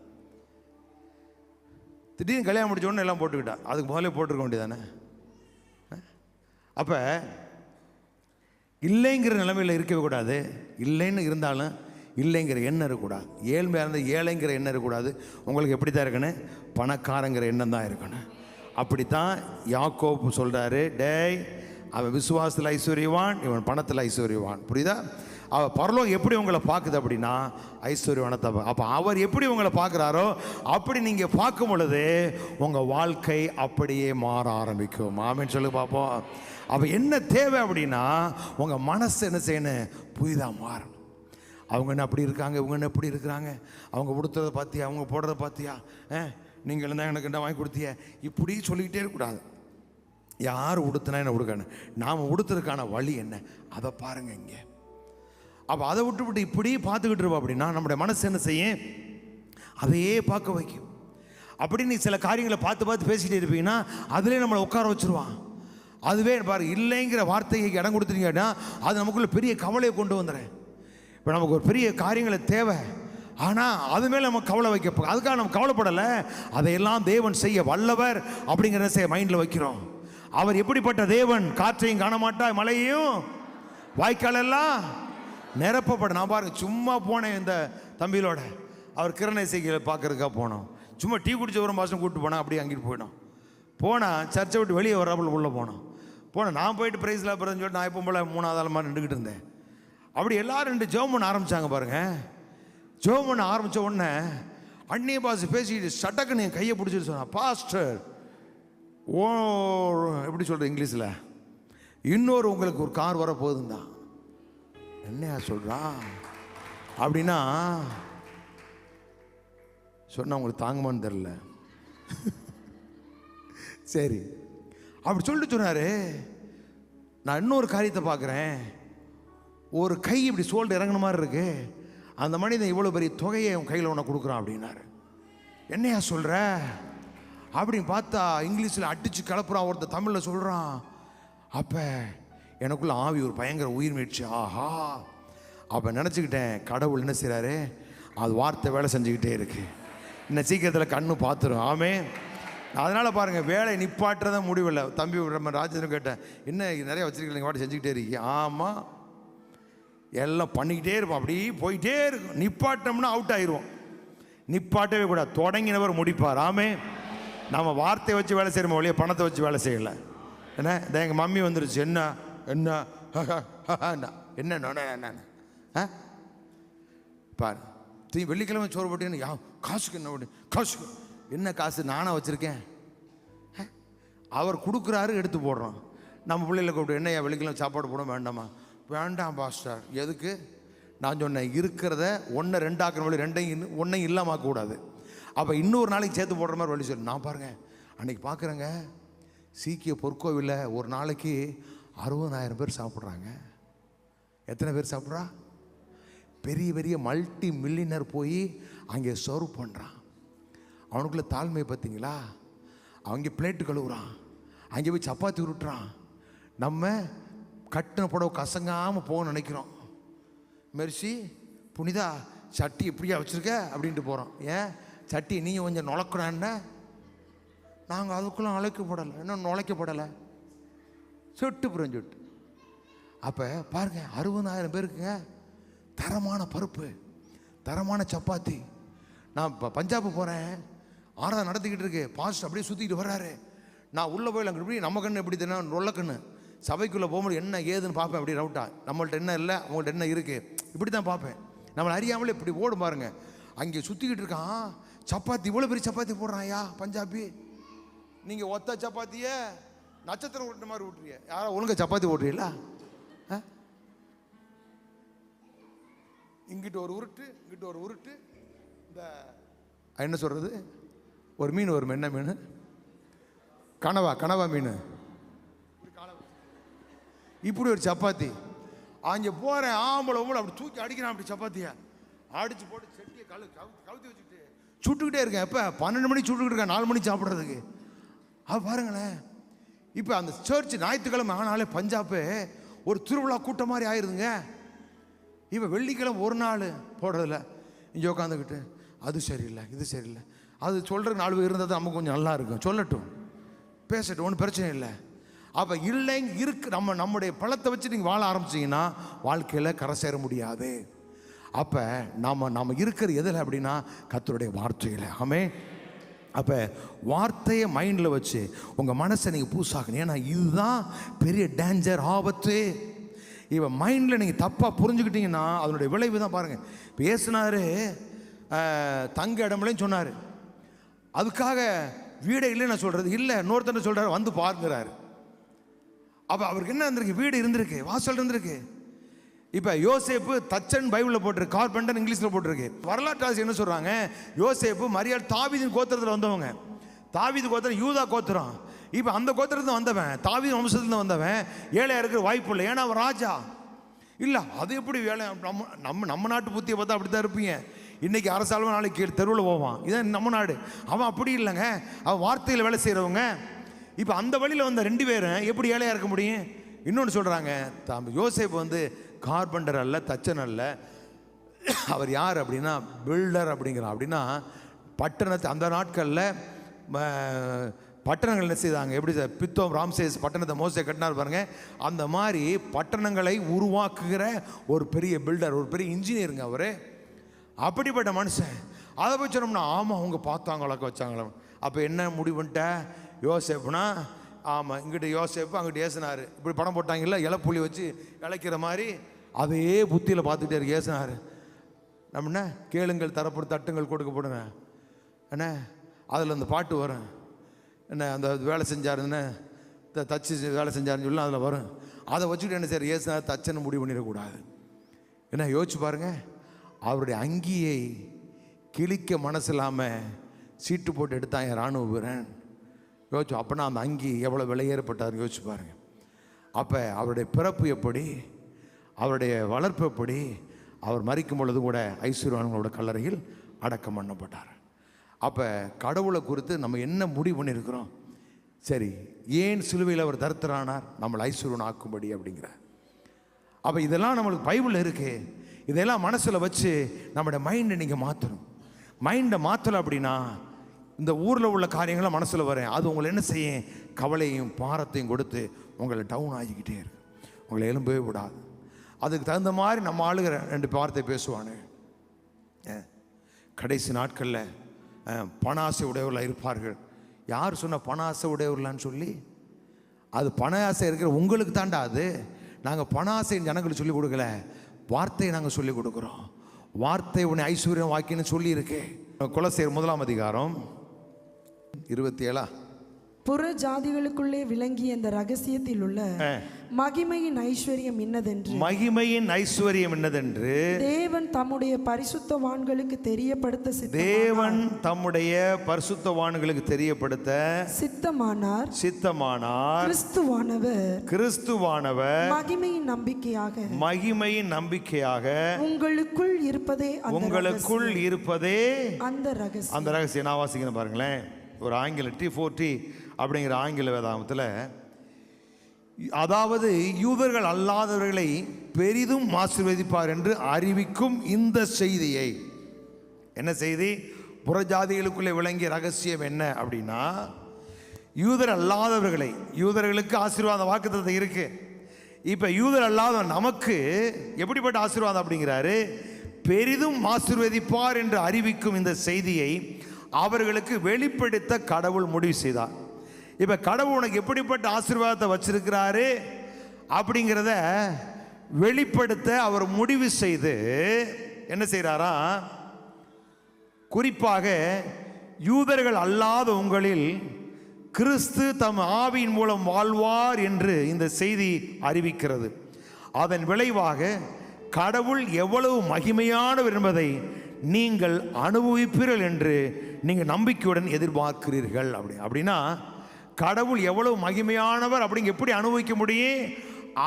திடீர்னு கல்யாணம் முடிச்ச உடனே எல்லாம் போட்டுக்கிட்டா. அதுக்கு முதல்ல போட்டிருக்க வேண்டியதானே. அப்போ இல்லைங்கிற நிலைமையில் இருக்கவே கூடாது. இல்லைன்னு இருந்தாலும் இல்லைங்கிற எண்ணம் இருக்கக்கூடாது. ஏழ்மையாக இருந்தால் ஏழைங்கிற எண்ணம் இருக்கக்கூடாது. உங்களுக்கு எப்படி தான் இருக்கணும், பணக்காரங்கிற எண்ணம் தான் இருக்கணும். அப்படித்தான் யாக்கோபு சொல்கிறாரு, டேய் அவன் விசுவாசத்தில் ஐஸ்வர்யவான், இவன் பணத்தில் ஐஸ்வர்யவான். புரியுதா? அவள் பரலோகம் எப்படி உங்களை பார்க்குது அப்படின்னா ஐஸ்வர்யவானத்தை. அப்போ அவர் எப்படி உங்களை பார்க்குறாரோ அப்படி நீங்கள் பார்க்கும் பொழுது உங்கள் வாழ்க்கை அப்படியே மாற ஆரம்பிக்கும். ஆமேன்னு சொல்லி பார்ப்போம். அப்போ என்ன தேவை அப்படின்னா, உங்கள் மனசு என்ன செய்யணும், புதிதாக மாறணும். அவங்க என்ன அப்படி இருக்காங்க, இவங்க என்ன எப்படி இருக்கிறாங்க, அவங்க உடுத்துறதை பார்த்தியா, அவங்க போடுறத பார்த்தியா, நீங்கள் இருந்தால் எனக்கு என்ன வாங்கி கொடுத்திய, இப்படி சொல்லிக்கிட்டே இருக்கக்கூடாது. யார் உடுத்தினா என்ன உடுக்கணும், நாம் உடுத்துறதுக்கான வழி என்ன, அதை பாருங்கள் இங்கே. அப்போ அதை விட்டு இப்படி பார்த்துக்கிட்டு இருப்போம் அப்படின்னா நம்முடைய மனசு என்ன செய்யும், அதையே பார்க்க வைக்கும். அப்படி நீ சில காரியங்களை பார்த்து பேசிகிட்டே இருப்பீங்கன்னா அதிலே நம்மளை உட்கார வச்சுருவான். அதுவே பாரு, இல்லைங்கிற வார்த்தைக்கு இடம் கொடுத்துட்டீங்கன்னா அது நமக்குள்ள பெரிய கவலையை கொண்டு வந்துடுறேன். இப்போ நமக்கு ஒரு பெரிய காரியங்களை தேவை, ஆனால் அது மேலே நம்ம கவலை வைக்க, அதுக்காக நம்ம கவலைப்படலை. அதையெல்லாம் தேவன் செய்ய வல்லவர் அப்படிங்கிறத செய்ய மைண்டில் வைக்கிறோம். அவர் எப்படிப்பட்ட தேவன், காற்றையும் காண மாட்டார், மழையையும் வாய்க்காலெல்லாம் நிரப்பப்பட. நான் பாருங்க, சும்மா போனேன் இந்த தம்பியிலோட, அவர் கிரணேசைகளை பார்க்கறதுக்காக போனோம். சும்மா டீ குடிச்ச ஒரு மாதம் கூப்பிட்டு போனால் அப்படியே அங்கிட்டு போயிடும். போனால் சர்ச்சை விட்டு வெளியே வராமல் உள்ளே போனோம். நான் போயிட்டு ப்ரைஸில் பிறந்து சொல்லிட்டு நான் இப்போ போல 3வது ஆள் மாதிரி நின்றுக்கிட்டு இருந்தேன். அப்படி எல்லாரும் 2 ஜெபம் பண்ண ஆரம்பித்தாங்க பாருங்க. ஜெபம் பண்ண ஆரம்பித்த உடனே அந்நிய பாஷை பேசிக்கிட்டு சட்டக்குன்னு என் கையை பிடிச்சிட்டு சொன்னா, பாஸ்டர் ஓ எப்படி சொல்கிற இங்கிலீஷில், இன்னொரு உங்களுக்கு ஒரு கார் வர போகுதுந்தான். என்னையா சொல்கிறா அப்படின்னா சொன்னால் உங்களுக்கு தாங்குமான்னு தெரில. சரி அப்படி சொல்லிட்டு சொன்னார். நான் இன்னொரு காரியத்தை பார்க்குறேன், ஒரு கை இப்படி சோல்டு இறங்கின மாதிரி இருக்கு, அந்த மனிதன் இவ்வளோ பெரிய தொகையை உன் கையில் ஒன்று கொடுக்குறான் அப்படின்னாரு. என்னையா சொல்கிற அப்படின்னு பார்த்தா இங்கிலீஷில் அடித்து கிளப்புறான், ஒருத்தர் தமிழில் சொல்கிறான். அப்போ எனக்குள்ள ஆவி ஒரு பயங்கர உயிர் மீட்சி. ஆஹா, அப்போ நினச்சிக்கிட்டேன், கடவுள் என்ன செய்கிறாரு, அது வார்த்தை வேலை செஞ்சுக்கிட்டே இருக்கு, இன்னும் சீக்கிரத்தில் கண்ணு பார்த்துரும். ஆமே. அதனால் பாருங்கள், வேலை நிப்பாட்டுறத முடிவில்லை. தம்பி நம்ம ராஜேந்திரன் கேட்டேன், என்ன நிறைய வச்சுருக்கீங்க, வாட்டி செஞ்சுக்கிட்டே இருக்கீங்க? ஆமாம், எல்லாம் பண்ணிக்கிட்டே இருப்போம், அப்படி போயிட்டே இருக்கும். நிப்பாட்டோம்னா அவுட் ஆயிடுவோம். நிப்பாட்டவே கூடாது, தொடங்கினவர் முடிப்பார். ஆமே. நம்ம வார்த்தையை வச்சு வேலை செய்கிறோம் ஒழிய பணத்தை வச்சு வேலை செய்யலை. என்ன இந்த எங்கள் மம்மி வந்துருச்சு, என்ன என்ன என்ன பாரு, வெள்ளிக்கிழமை சோறு போட்டீங்கன்னு காசுக்கு என்ன போட்டு, காசுக்கு என்ன காசு நானாக வச்சுருக்கேன், அவர் கொடுக்குறாரு எடுத்து போடுறோம். நம்ம பிள்ளைகளை கூப்பிட்டு, என்னையா வெள்ளிக்கிழமை சாப்பாடு போட வேண்டாமா? வேண்டாம் பாஸ்டர். எதுக்கு? நான் சொன்னேன், இருக்கிறத ஒன்றை ரெண்டாக்குற வழி, ஒன்றையும் இல்லாமல் கூடாது. அப்போ இன்னொரு நாளைக்கு சேர்த்து போடுற மாதிரி வழி சொல்லு. நான் பாருங்கள், அன்றைக்கி பார்க்குறேங்க, சீக்கிய பொற்கோவிலில் ஒரு நாளைக்கு 60,000 பேர் சாப்பிட்றாங்க. எத்தனை பேர் சாப்பிட்றா? பெரிய பெரிய மல்டி மில்லியனர் போய் அங்கே சர்வ் பண்ணுறான். அவனுக்குள்ள தாழ்மை பார்த்தீங்களா? அவங்க பிளேட்டு கழுவுறான், அங்கே போய் சப்பாத்தி உருட்டுறான். நம்ம கட்டின புடவை கசங்காமல் போக நினைக்கிறோம். மெர்சி புனிதா சட்டி எப்படியா வச்சுருக்க அப்படின்ட்டு போகிறோம். ஏன் சட்டி நீங்கள் கொஞ்சம் நுழைக்கணுன்னா, நாங்கள் அதுக்குள்ளே நுழைக்கப்படலை, இன்னும் நுழைக்கப்படலை, சொட்டு புறம் சொட்டு. அப்போ பாருங்கள், 60,000 பேருக்குங்க தரமான பருப்பு, தரமான சப்பாத்தி. நான் இப்போ பஞ்சாபு போகிறேன், ஆராதனை நடத்திக்கிட்டு இருக்கு, பாஸ்ட் அப்படியே சுற்றிக்கிட்டு வர்றாரு. நான் உள்ளே போய் அங்கே இப்படி நம்ம கண்ணு எப்படி தெரியும், நொல்லக்கண்ணு. சபைக்குள்ளே போகும்போது என்ன ஏதுன்னு பார்ப்பேன், அப்படி ரவுட்டா, நம்மள்ட்ட என்ன இல்லை அவங்கள்ட்ட என்ன இருக்குது, இப்படி தான் பார்ப்பேன். நம்மளை அறியாமலே இப்படி ஓடும் பாருங்க. அங்கே சுற்றிக்கிட்டு இருக்கான், சப்பாத்தி இவ்வளோ பெரிய சப்பாத்தி போடுறான். ஐயா பஞ்சாபி, நீங்கள் ஒத்த சப்பாத்தியை நட்சத்திரம் விட்டுற மாதிரி விட்டுறிய, யாரோ ஒழுங்காக சப்பாத்தி ஓட்டுறீங்களா? இங்கிட்ட ஒரு உருட்டு, இங்கிட்ட ஒரு உருட்டு. இந்த என்ன சொல்கிறது, ஒரு மீன் வரும், என்ன மீன், கனவா மீன், இப்படி ஒரு சப்பாத்தி. அங்கே போகிறேன், ஆம்பளை அப்படி தூக்கி அடிக்கிறான், அப்படி சப்பாத்தியை அடித்து போட்டு செட்டியை கவுத்தி வச்சுக்கிட்டு சுட்டுக்கிட்டே இருக்கேன். எப்போ 12 மணிக்கு சுட்டுக்கிட்டு இருக்கேன், 4 மணிக்கு சாப்பிட்றதுக்கு. பாருங்களேன், இப்போ அந்த சர்ச் ஞாயிற்றுக்கிழமை ஆனாலே பஞ்சாபு ஒரு திருவிழா கூட்டம் மாதிரி ஆயிடுதுங்க. இப்போ வெள்ளிக்கிழமை ஒரு நாள் போடுறதில்ல, இங்கே உட்காந்துக்கிட்டு அது சரியில்லை இது சரியில்லை, அது சொல்கிறதுக்கு 4 பேர் இருந்தால் தான் நமக்கு கொஞ்சம் நல்லா இருக்கும், சொல்லட்டும் பேசட்டும், ஒன்றும் பிரச்சனை இல்லை. அப்போ இல்லைங்க இருக்கு, நம்முடைய பழத்தை வச்சு நீங்கள் வாழ ஆரம்பிச்சிங்கன்னா வாழ்க்கையில் கரை சேர முடியாது. அப்போ நம்ம இருக்கிற எதில் அப்படின்னா கர்த்தருடைய வார்த்தையில். ஆமே. அப்போ வார்த்தையை மைண்டில் வச்சு உங்கள் மனசை நீங்கள் பூசாக்கணும். ஏன்னா இதுதான் பெரிய டேஞ்சர், ஆபத்து. இப்போ மைண்டில் நீங்கள் தப்பாக புரிஞ்சுக்கிட்டீங்கன்னா அதனுடைய விளைவு தான் பாருங்கள். இப்போ பேசினார், தங்க இடம்லையும் சொன்னார், அதுக்காக வீடே இல்லைன்னு சொல்கிறது இல்லை, இன்னொருத்தர் சொல்கிறார் வந்து பாருங்கிறாரு. அப்போ அவருக்கு என்ன இருந்திருக்கு, வீடு இருந்திருக்கு, வாசல் இருந்திருக்கு. இப்போ யோசேப்பு தச்சன் பைபிளில் போட்டிருக்கு, கார்பெண்டர் இங்கிலீஷில் போட்டிருக்கு. வரலாற்று என்ன சொல்கிறாங்க, யோசேப்பு மரியாள் தாவீதின் கோத்திரத்தில் வந்தவங்க, தாவீது கோத்திரம் யூதா கோத்திரம். இப்போ அந்த கோத்திரத்தில் வந்தவன், தாவீது வம்சத்துலேருந்து வந்தவன், ஏழையாக இருக்கிற வாய்ப்பு இல்லை, ஏன்னா அவன் ராஜா இல்லை. அது எப்படி வேலை, நம்ம நாட்டு புத்தியை பார்த்தா அப்படி தான் இருப்பீங்க. இன்றைக்கி அரசாலும் நாளைக்கு தெருவில் போவான், இதான் நம்ம நாடு. அவன் அப்படி இல்லைங்க, அவன் வார்த்தையில் வேலை செய்கிறவங்க. இப்போ அந்த வழியில் வந்த 2 பேரும் எப்படி ஏழையாக இருக்க முடியும்? இன்னொன்று சொல்கிறாங்க, யோசேப்பு வந்து கார்பெண்டர் அல்ல, தச்சன் அல்ல, அவர் யார் அப்படின்னா பில்டர் அப்படிங்கிறான். அப்படின்னா பட்டணத்தை அந்த நாட்களில் பட்டணங்கள் என்ன செய்தாங்க, எப்படி பித்தோம் ராம்சேஸ் பட்டணத்தை மோசே கட்டினார் பாருங்க, அந்த மாதிரி பட்டணங்களை உருவாக்குகிற ஒரு பெரிய பில்டர், ஒரு பெரிய இன்ஜினியருங்க அவர். அப்படிப்பட்ட மனுஷன். அதை போய் சொன்னோம்னா ஆமாம் அவங்க பார்த்தாங்களக்க வச்சாங்களா. அப்போ என்ன முடிவு பண்ணிட்ட யோசேப்புனா, ஆமாம் இங்கிட்ட யோசேப்பு அங்கிட்ட ஏசுனார், இப்படி படம் போட்டாங்கல்ல இலப்புள்ளி வச்சு இழைக்கிற மாதிரி, அதே புத்தியில் பார்த்துட்டே இருக்கு ஏசுனார். நம்ம என்ன கேளுங்கள் தரப்படும் தட்டுங்கள் கொடுக்கப்படுங்க என்ன, அதில் அந்த பாட்டு வரும் என்ன, அந்த வேலை செஞ்சாருன்னு தச்சு வேலை செஞ்சாருன்னு சொல்லி அதில் வரும். அதை வச்சுக்கிட்டு என்ன சார் ஏசுனார் தச்சன்னு முடிவு பண்ணிடக்கூடாது. என்ன யோசிச்சு பாருங்கள், அவருடைய அங்கியை கிழிக்க மனசு இல்லாமல் சீட்டு போட்டு எடுத்தான் என் இராணுவ வீரன். யோசிச்சு அப்போனா அந்த அங்கி எவ்வளோ விலையேறப்பட்டார் யோசிச்சு பாருங்கள். அப்போ அவருடைய பிறப்பு எப்படி, அவருடைய வளர்ப்பு எப்படி, அவர் மரிக்கும் பொழுது கூட ஐஸ்வர்யவான்களோட கல்லறையில் அடக்கம் பண்ணப்பட்டார். அப்போ கடவுளை குறித்து நம்ம என்ன முடிவு பண்ணியிருக்கிறோம்? சரி, ஏன் சிலுவையில் அவர் தரித்திரனானார்? நம்மளை ஐஸ்வர்யன் ஆக்கும்படி அப்படிங்கிறார். அப்போ இதெல்லாம் நம்மளுக்கு பைபிளில் இருக்கு. இதெல்லாம் மனசில் வச்சு நம்மளோட மைண்டை நீங்கள் மாற்றணும். மைண்டை மாற்றலை அப்படின்னா இந்த ஊரில் உள்ள காரியங்களை மனசில் வரேன், அது உங்களை என்ன செய்யும்? கவலையும் பாரத்தையும் கொடுத்து உங்களை டவுன் ஆகிக்கிட்டே இருக்கு, உங்களை எலும்பவே விடாது. அதுக்கு தகுந்த மாதிரி நம்ம ஆளுகிற 2 வார்த்தை பேசுவானு. கடைசி நாட்களில் பண ஆசை உடையவர்களாக இருப்பார்கள். யார் சொன்ன பண ஆசை உடையவர்களான்னு சொல்லி? அது பண ஆசை இருக்கிற உங்களுக்கு தாண்டா அது. நாங்கள் பண ஆசை ஜனங்களுக்கு சொல்லிக் கொடுக்கல, வார்த்தையை நாங்கள் சொல்லிக் கொடுக்குறோம். வார்த்தை உன்னை ஐஸ்வர்யம் வாக்கின்னு சொல்லியிருக்கு. கொலோசியர் 1:27. புற ஜாதிகளுக்குள்ளே விளங்கிய இந்த ரகசியத்தில் உள்ள மகிமையின் ஐஸ்வர்யம் இன்னதென்று, மகிமையின் ஐஸ்வர்யம் என்னதென்று தேவன் தம்முடைய பரிசுத்தவான்களுக்கு தெரியப்படுத்த சித்தமானார். கிறிஸ்துவானவர் மகிமையின் நம்பிக்கையாக உங்களுக்குள் இருப்பதே அந்த ரகசியம். அந்த ரகசியம் நான் வாசிக்கிறேன் பாருங்களேன். ஒரு ஆங்கில T4T அப்படிங்கிற ஆங்கில வேதாகமத்தில், அதாவது யூதர்கள் அல்லாதவர்களை பெரிதும் ஆசீர்வதிப்பார் என்று அறிவிக்கும் இந்த செய்தியை. என்ன செய்தி? புறஜாதிகளுக்குள்ளே விளங்கிய ரகசியம் என்ன அப்படின்னா, யூதர் அல்லாதவர்களை, யூதர்களுக்கு ஆசீர்வாத வாக்குத்தத்தம் இருக்கு. இப்போ யூதர் அல்லாத நமக்கு எப்படிப்பட்ட ஆசீர்வாதம் அப்படிங்கிறாரு? பெரிதும் ஆசீர்வதிப்பார் என்று அறிவிக்கும் இந்த செய்தியை அவர்களுக்கு வெளிப்படுத்த கடவுள் முடிவு செய்தார். இப்போ கடவுள் உனக்கு எப்படிப்பட்ட ஆசீர்வாதத்தை வச்சிருக்கிறாரு அப்படிங்கிறத வெளிப்படுத்த அவர் முடிவு செய்து என்ன செய்கிறாரா? குறிப்பாக யூதர்கள் அல்லாத உங்களில் கிறிஸ்து தம் ஆவியின் மூலம் வாழ்வார் என்று இந்த செய்தி அறிவிக்கிறது. அதன் விளைவாக கடவுள் எவ்வளவு மகிமையானவர் என்பதை நீங்கள் அனுபவிப்பீர்கள் என்று நீங்கள் நம்பிக்கையுடன் எதிர்பார்க்கிறீர்கள். அப்படின்னா கடவுள் எவ்வளவு மகிமையானவர் அப்படிங்க எப்படி அனுபவிக்க முடியும்?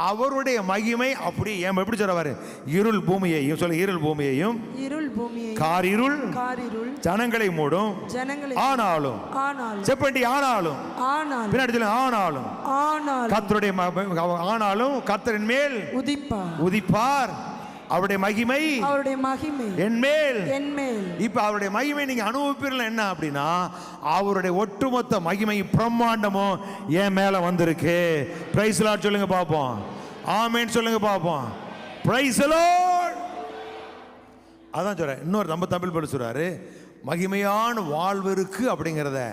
அவருடைய மகிமை அப்படி எப்படி சொல்றாரு? இருள் பூமியையும் சொல்ல, இருள் பூமியையும் காரிருள் ஜனங்களை மூடும். ஆனாலும் செப்பண்டி ஆனாலும் பின்னாடி சொல்ல, ஆனாலும் கர்த்தருடைய ஆனாலும் கர்த்தரின் மேல் உதிப்பார். அவருடைய மகிமை என்மேல். இப்ப அவருடைய மகிமை நீங்க அனுபவிப்பீர்கள். என்ன அப்படின்னா அவருடைய ஒட்டுமொத்த மகிமை பிரம்மாண்டமும் என் மேல வந்திருக்கு. பிரைஸ் லார்ட் சொல்லுங்க பாப்போம். ஆமென் சொல்லுங்க பாப்போம். Praise lord. அதான் சொல்றேன். இன்னொரு நம்ம தமிழ் படி சொல்றாரு, மகிமையான வாழ்வு இருக்கு அப்படிங்கிறத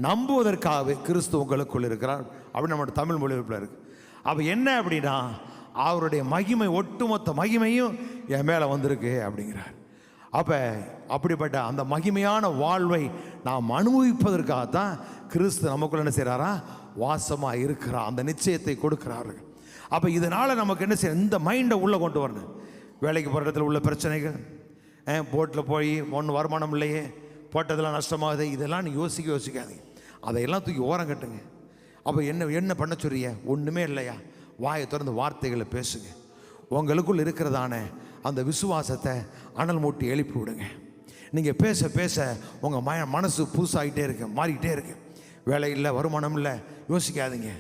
நம்புவதற்காகவே கிறிஸ்து உங்களுக்குள் இருக்கிறார் அப்படின்னு நம்மளோட தமிழ் மொழிபெயர்ப்புல இருக்கு. அப்ப என்ன அப்படின்னா அவருடைய மகிமை ஒட்டுமொத்த மகிமையும் என் மேலே வந்திருக்கு அப்படிங்கிறார். அப்போ அப்படிப்பட்ட அந்த மகிமையான வாழ்வை நாம் அனுபவிப்பதற்காகத்தான் கிறிஸ்து நமக்குள்ள என்ன செய்கிறாரா? வாசமாக இருக்கிறார். அந்த நிச்சயத்தை கொடுக்கிறாரு. அப்போ இதனால் நமக்கு என்ன செய்ய? இந்த மைண்டை உள்ளே கொண்டு வரணும். வேலைக்கு போகிற இடத்துல உள்ள பிரச்சனைகள், போட்டில் போய் ஒன்றும் வருமானம் இல்லையே, போட்டதெல்லாம் நஷ்டமாகுது, இதெல்லாம் நீ யோசிக்காதீங்க. அதையெல்லாம் தூக்கி ஓரம் கட்டுங்க. அப்போ என்ன பண்ண சொல்றிய? ஒன்றுமே இல்லையா? வாயை திறந்து வார்த்தைகளை பேசுங்க. உங்களுக்குள் இருக்கிறதான அந்த விசுவாசத்தை அனல் மூட்டி எழுப்பி விடுங்க. நீங்கள் பேச பேச உங்கள் மனசு புதுசாகிட்டே இருக்கு, மாறிக்கிட்டே இருக்கு. வேலை இல்லை, வருமானம் இல்லை, யோசிக்காதீங்க.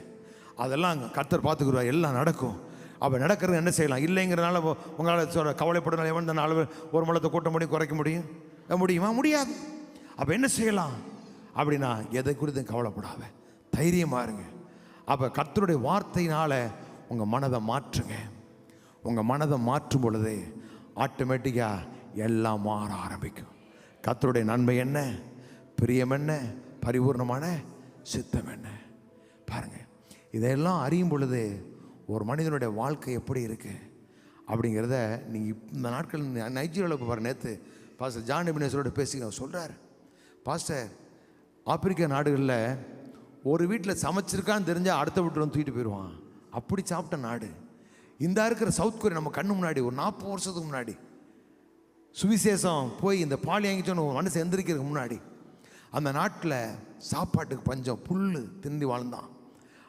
அதெல்லாம் கர்த்தர் பார்த்துக்குருவார், எல்லாம் நடக்கும். அப்போ நடக்கிறது என்ன செய்யலாம்? இல்லைங்கிறனால உங்களால் சொல்ல கவலைப்படுறதுனால எவன் தான் அளவு ஒரு முளத்தை கூட்ட முடியும், குறைக்க முடியுமா? முடியாது. அப்போ என்ன செய்யலாம் அப்படின்னா எதை குறித்து கவலைப்படாத, தைரியமாக இருங்க. அப்போ கர்த்தருடைய வார்த்தையினால் உங்கள் மனதை மாற்றுங்க. உங்கள் மனதை மாற்றும் பொழுது ஆட்டோமேட்டிக்காக எல்லாம் மாற ஆரம்பிக்கும். கர்த்தருடைய நன்மை என்ன, பிரியம் என்ன, பரிபூர்ணமான சித்தம் என்ன பாருங்கள். இதையெல்லாம் அறியும் பொழுது ஒரு மனிதனுடைய வாழ்க்கை எப்படி இருக்கு அப்படிங்கிறத நீங்கள் இந்த நாட்கள் நைஜீரியாவில் பாரு. நேற்று பாஸ்டர் ஜான் எபினேசரோட பேசி சொல்கிறார், பாஸ்டர் ஆப்பிரிக்கா நாடுகளில் ஒரு வீட்டில் சமைச்சிருக்கான்னு தெரிஞ்சால் அடுத்த வீட்டில் வந்து தூக்கிட்டு போயிடுவான். அப்படி சாப்பிட்ட நாடு. இந்த இருக்கிற சவுத் கொரியா நம்ம கண்ணு முன்னாடி ஒரு 40 வருஷத்துக்கு முன்னாடி சுவிசேஷம் போய் இந்த பாலி வாங்கிச்சோன்னு ஒரு மனுஷன் எந்திரிக்கிறதுக்கு முன்னாடி அந்த நாட்டில் சாப்பாட்டுக்கு பஞ்சம், புல் திண்டி வாழ்ந்தான்.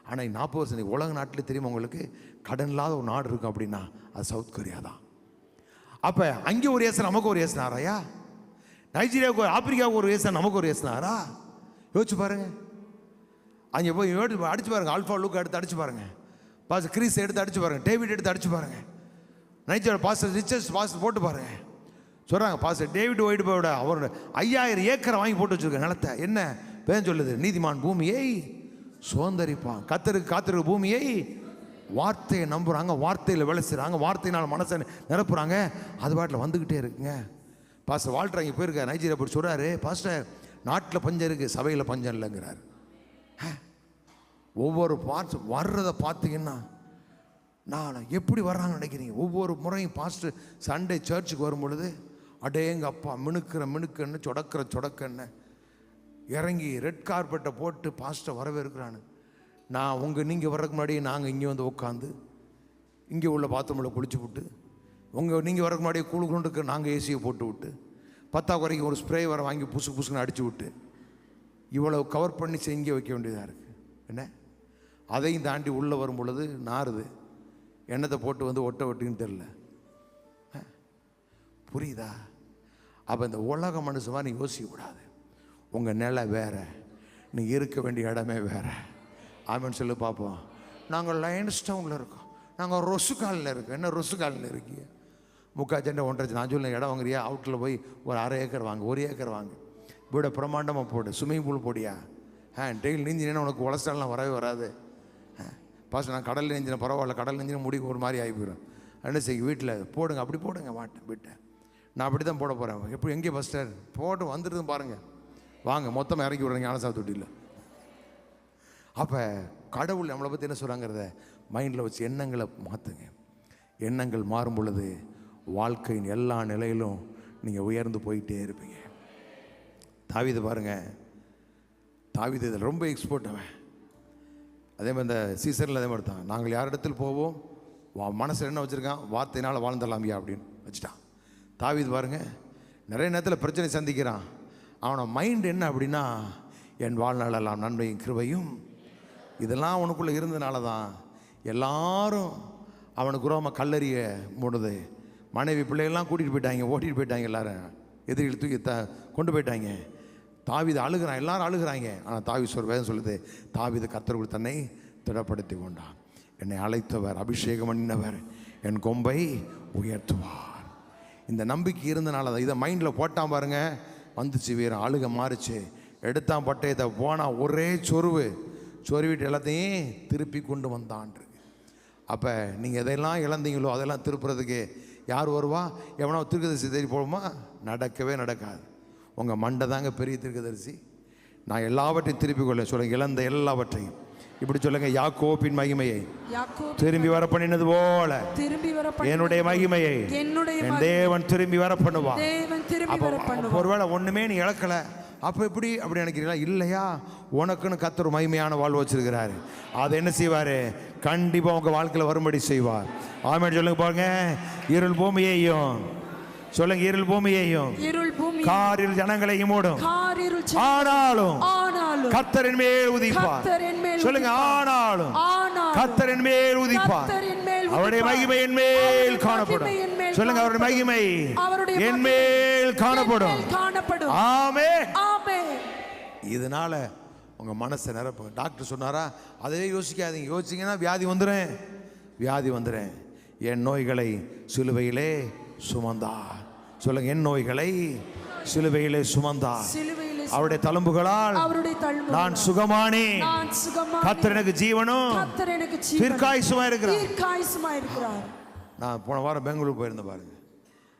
ஆனால் 40 வருஷம் உலக நாட்டில் தெரியுமா உங்களுக்கு, கடன் இல்லாத ஒரு நாடு இருக்கும் அப்படின்னா அது சவுத் கொரியா தான். அப்போ அங்கே ஒரு ஏசன் நமக்கு ஒரு ஏசனாராயா? நைஜீரியாவுக்கு ஆப்பிரிக்காவுக்கு ஒரு வயசு நமக்கு ஒரு வயசுனாரா? யோசிச்சு பாருங்க. அங்கே போய் அடிச்சு பாருங்க. ஆல்ஃபா லூக் எடுத்து அடிச்சு பாருங்க. பாஸ்டர் கிறிஸ் எடுத்து அடிச்சு பாருங்க. டேவிட் எடுத்து அடிச்சு பாருங்க. நைஜீரியா பாஸ்டர் ரிச்சர்ஸ் பாஸ்டர் போட்டு பாருங்க. சொல்கிறாங்க பாஸ்டர் டேவிட் ஒயிட் போட அவரோட 5000 ஏக்கரை வாங்கி போட்டு வச்சுருக்க நிலத்தை. என்ன பேர் சொல்லுது? நீதிமான் பூமியை சுதந்தரிப்பான். கத்தருக்கு காத்திருக்கு பூமியை. வார்த்தையை நம்புகிறாங்க, வார்த்தையில் விளைச்சுறாங்க, வார்த்தையினால் மனசை நிரப்புறாங்க. அது பாட்டில் வந்துக்கிட்டே இருக்குங்க. பாஸ்டர் வால்டர் அங்கே போயிருக்கார். நைஜீரியா போய் சொல்கிறாரு, பாஸ்டர் நாட்டில் பஞ்சம் இருக்குது, சபையில் பஞ்சம் இல்லைங்கிறார். ஒவ்வொரு வர்றதை பார்த்தீங்கன்னா நான் எப்படி வர்றாங்கன்னு நினைக்கிறீங்க? ஒவ்வொரு முறையும் பாஸ்டர் சண்டே சர்ச்சுக்கு வரும் பொழுது அடேங்க அப்பா மினுக்குன்னு சொடக்கன்னு இறங்கி ரெட் கார்பெட்டை போட்டு பாஸ்டர் வரவேற்கிறான்னு. நீங்கள் வர்றதுக்கு முன்னாடி நாங்கள் இங்கே வந்து உட்காந்து இங்கே உள்ள பாத்ரூமில் குளிச்சு விட்டு நீங்கள் வரக்கு முன்னாடியே குழுக்குண்டுக்கு நாங்கள் ஏசியை போட்டு விட்டு 10 வரைக்கும் ஒரு ஸ்ப்ரே வர வாங்கி புசுக்குன்னு அடித்து விட்டு இவ்வளோ கவர் பண்ணி செஞ்சு வைக்க வேண்டியதாக இருக்குது. என்ன அதையும் தாண்டி உள்ளே வரும் பொழுது நாறுது, எண்ணத்தை போட்டு வந்து ஒட்டுன்னு தெரில. புரியுதா? அப்போ இந்த உலக மனுஷமாக நீ யோசிக்கக்கூடாது. உங்கள் நிலை வேறு, நீ இருக்க வேண்டிய இடமே வேறு. ஆமென் சொல்லி பார்ப்போம். நாங்கள் லயன்ஸ் டவுனில் இருக்கோம், நாங்கள் ரொசுக்காலில் இருக்கோம். என்ன ரொசுக்காலில் இருக்கீங்க? 3/4 சென்ட் 1.5 நான் சொல்ல இடம் வாங்குறியா? அவுட்டில் போய் ஒரு 1/2 ஏக்கர் வாங்க, 1 ஏக்கர் வாங்க, வீட பிரமாண்டமாக போடு, ஸ்விம்மிங் பூல் போடியா. டெய்லி நீஞ்சினா உனக்கு கொலஸ்ட்ரால்லாம் வரவே வராது. பாஸ்டர் நான் கடல் நெஞ்சின பரவாயில்ல, கடல் நெஞ்சின முடி ஒரு மாதிரி ஆகி போயிடும். என்ன செய்ய வீட்டில் போடுங்க, அப்படி போடுங்க. மாட்டேன் விட்டேன், நான் அப்படி தான் போட போகிறேன். எப்படி எங்கே பாஸ்டர் போட்டு வந்துட்டு பாருங்கள், வாங்க மொத்தமாக இறக்கி விடுறேங்க ஞானசார தொட்டியில். அப்போ கடவுள் நம்மளை பற்றி என்ன சொல்கிறாங்கிறத மைண்டில் வச்சு எண்ணங்களை மாற்றுங்க. எண்ணங்கள் மாறும் பொழுது வாழ்க்கையின் எல்லா நிலையிலும் நீங்கள் உயர்ந்து போயிட்டே இருப்பீங்க. தாவீது பாருங்கள், தாவீது இதில் ரொம்ப எக்ஸ்போர்ட். அவன் அதே மாதிரி இந்த சீசனில் அதே மாதிரி தான். நாங்கள் யார் இடத்தில் போவோம், மனசில் என்ன வச்சுருக்கான், வார்த்தையினால் வாழ்ந்துடலாமியா அப்படின்னு வச்சுட்டான். தாவீது பாருங்கள், நிறைய நேரத்தில் பிரச்சனை சந்திக்கிறான். அவனை மைண்ட் என்ன அப்படின்னா, என் வாழ்நாளெல்லாம் நன்மையும் கிருபையும் இதெல்லாம் அவனுக்குள்ளே இருந்ததுனால தான் எல்லாரும் அவனுக்கு ரோம கல்லறிய மூடுது. மனைவி பிள்ளைகள்லாம் கூட்டிகிட்டு போயிட்டாங்க, ஓட்டிகிட்டு போயிட்டாங்க, எல்லாரும் எதிரிகள் தூக்கி கொண்டு போயிட்டாங்க. தாவீது அழுகிறான், எல்லாரும் அழுகிறாங்க. ஆனால் தாவீது வேதம் சொல்லுது, தாவீது கர்த்தருக்குள் தன்னை திடப்படுத்தி கொண்டான். என்னை அழைத்தவர், அபிஷேகம் பண்ணினவர் என் கொம்பை உயர்த்துவார். இந்த நம்பிக்கை இருந்தனால தான். இதை மைண்டில் போட்டான் பாருங்க, வந்துச்சு வீரம், அழுக மாறிச்சு. எடுத்தான் பட்டயத்தை, போனால் ஒரே சொருவிட்டு எல்லாத்தையும் திருப்பி கொண்டு வந்தான். அப்போ நீங்கள் எதையெல்லாம் இழந்தீங்களோ அதெல்லாம் திருப்புறதுக்கு யார் வருவா? எவனோ தீர்க்கதரிசி தேடி போடுமா? நடக்கவே நடக்காது. உங்கள் மண்டை தாங்க பெரிய தீர்க்கதரிசி. நான் எல்லாவற்றையும் திருப்பி கொள்ள சொல்லுங்க, இழந்த எல்லாவற்றையும். இப்படி சொல்லுங்க, யாக்கோபின் மகிமையை திரும்பி வர பண்ணினது போல என்னுடைய மகிமையை என் தேவன் திரும்பி வர பண்ணுவான். ஒருவேளை ஒண்ணுமே நீ இழக்கல, அப்போ எப்படி அப்படி நினைக்கிறீங்களா? இல்லையா, உனக்குன்னு கர்த்தர் மகிமையான வாழ்வு வச்சிருக்கிறாரு. அதை என்ன செய்வார்? கண்டிப்பாக உங்கள் வாழ்க்கையில் வரும்படி செய்வார். ஆமென் சொல்லுங்க. பாருங்க, இருள் பூமியையும் சொல்லுங்க, இருள் பூமியையும் காரில் ஜனங்களையும் மூடும், ஆனாலும் கர்த்தரின் மேல் உதிப்பார். சொல்லுங்க, ஆனாலும் கர்த்தரின் மேல் உதிப்பார். அவருடைய மகிமை என் மேல் காணப்படும். சொல்லுங்க, அவருடைய மகிமை என் மேல் காணப்படும். ஆமென். இதனால உங்க மனசை நிரப்புங்க. டாக்டர் சொன்னாரா, அதே யோசிக்காதீங்க. யோசிச்சீங்கன்னா வியாதி வந்துடும். என் நோய்களை சிலுவையிலே சுமந்தார். சொல்லுங்க, என் நோய்களை சிலுவையிலே சுமந்தார். அவருடைய தழும்புகளால் நான் சுகமானேன். கர்த்தர் எனக்கு ஜீவனும் தீர்க்காயுசுமா இருக்கிறார். நான் போன வாரம் பெங்களூர் போயிருந்தேன் பாருங்க.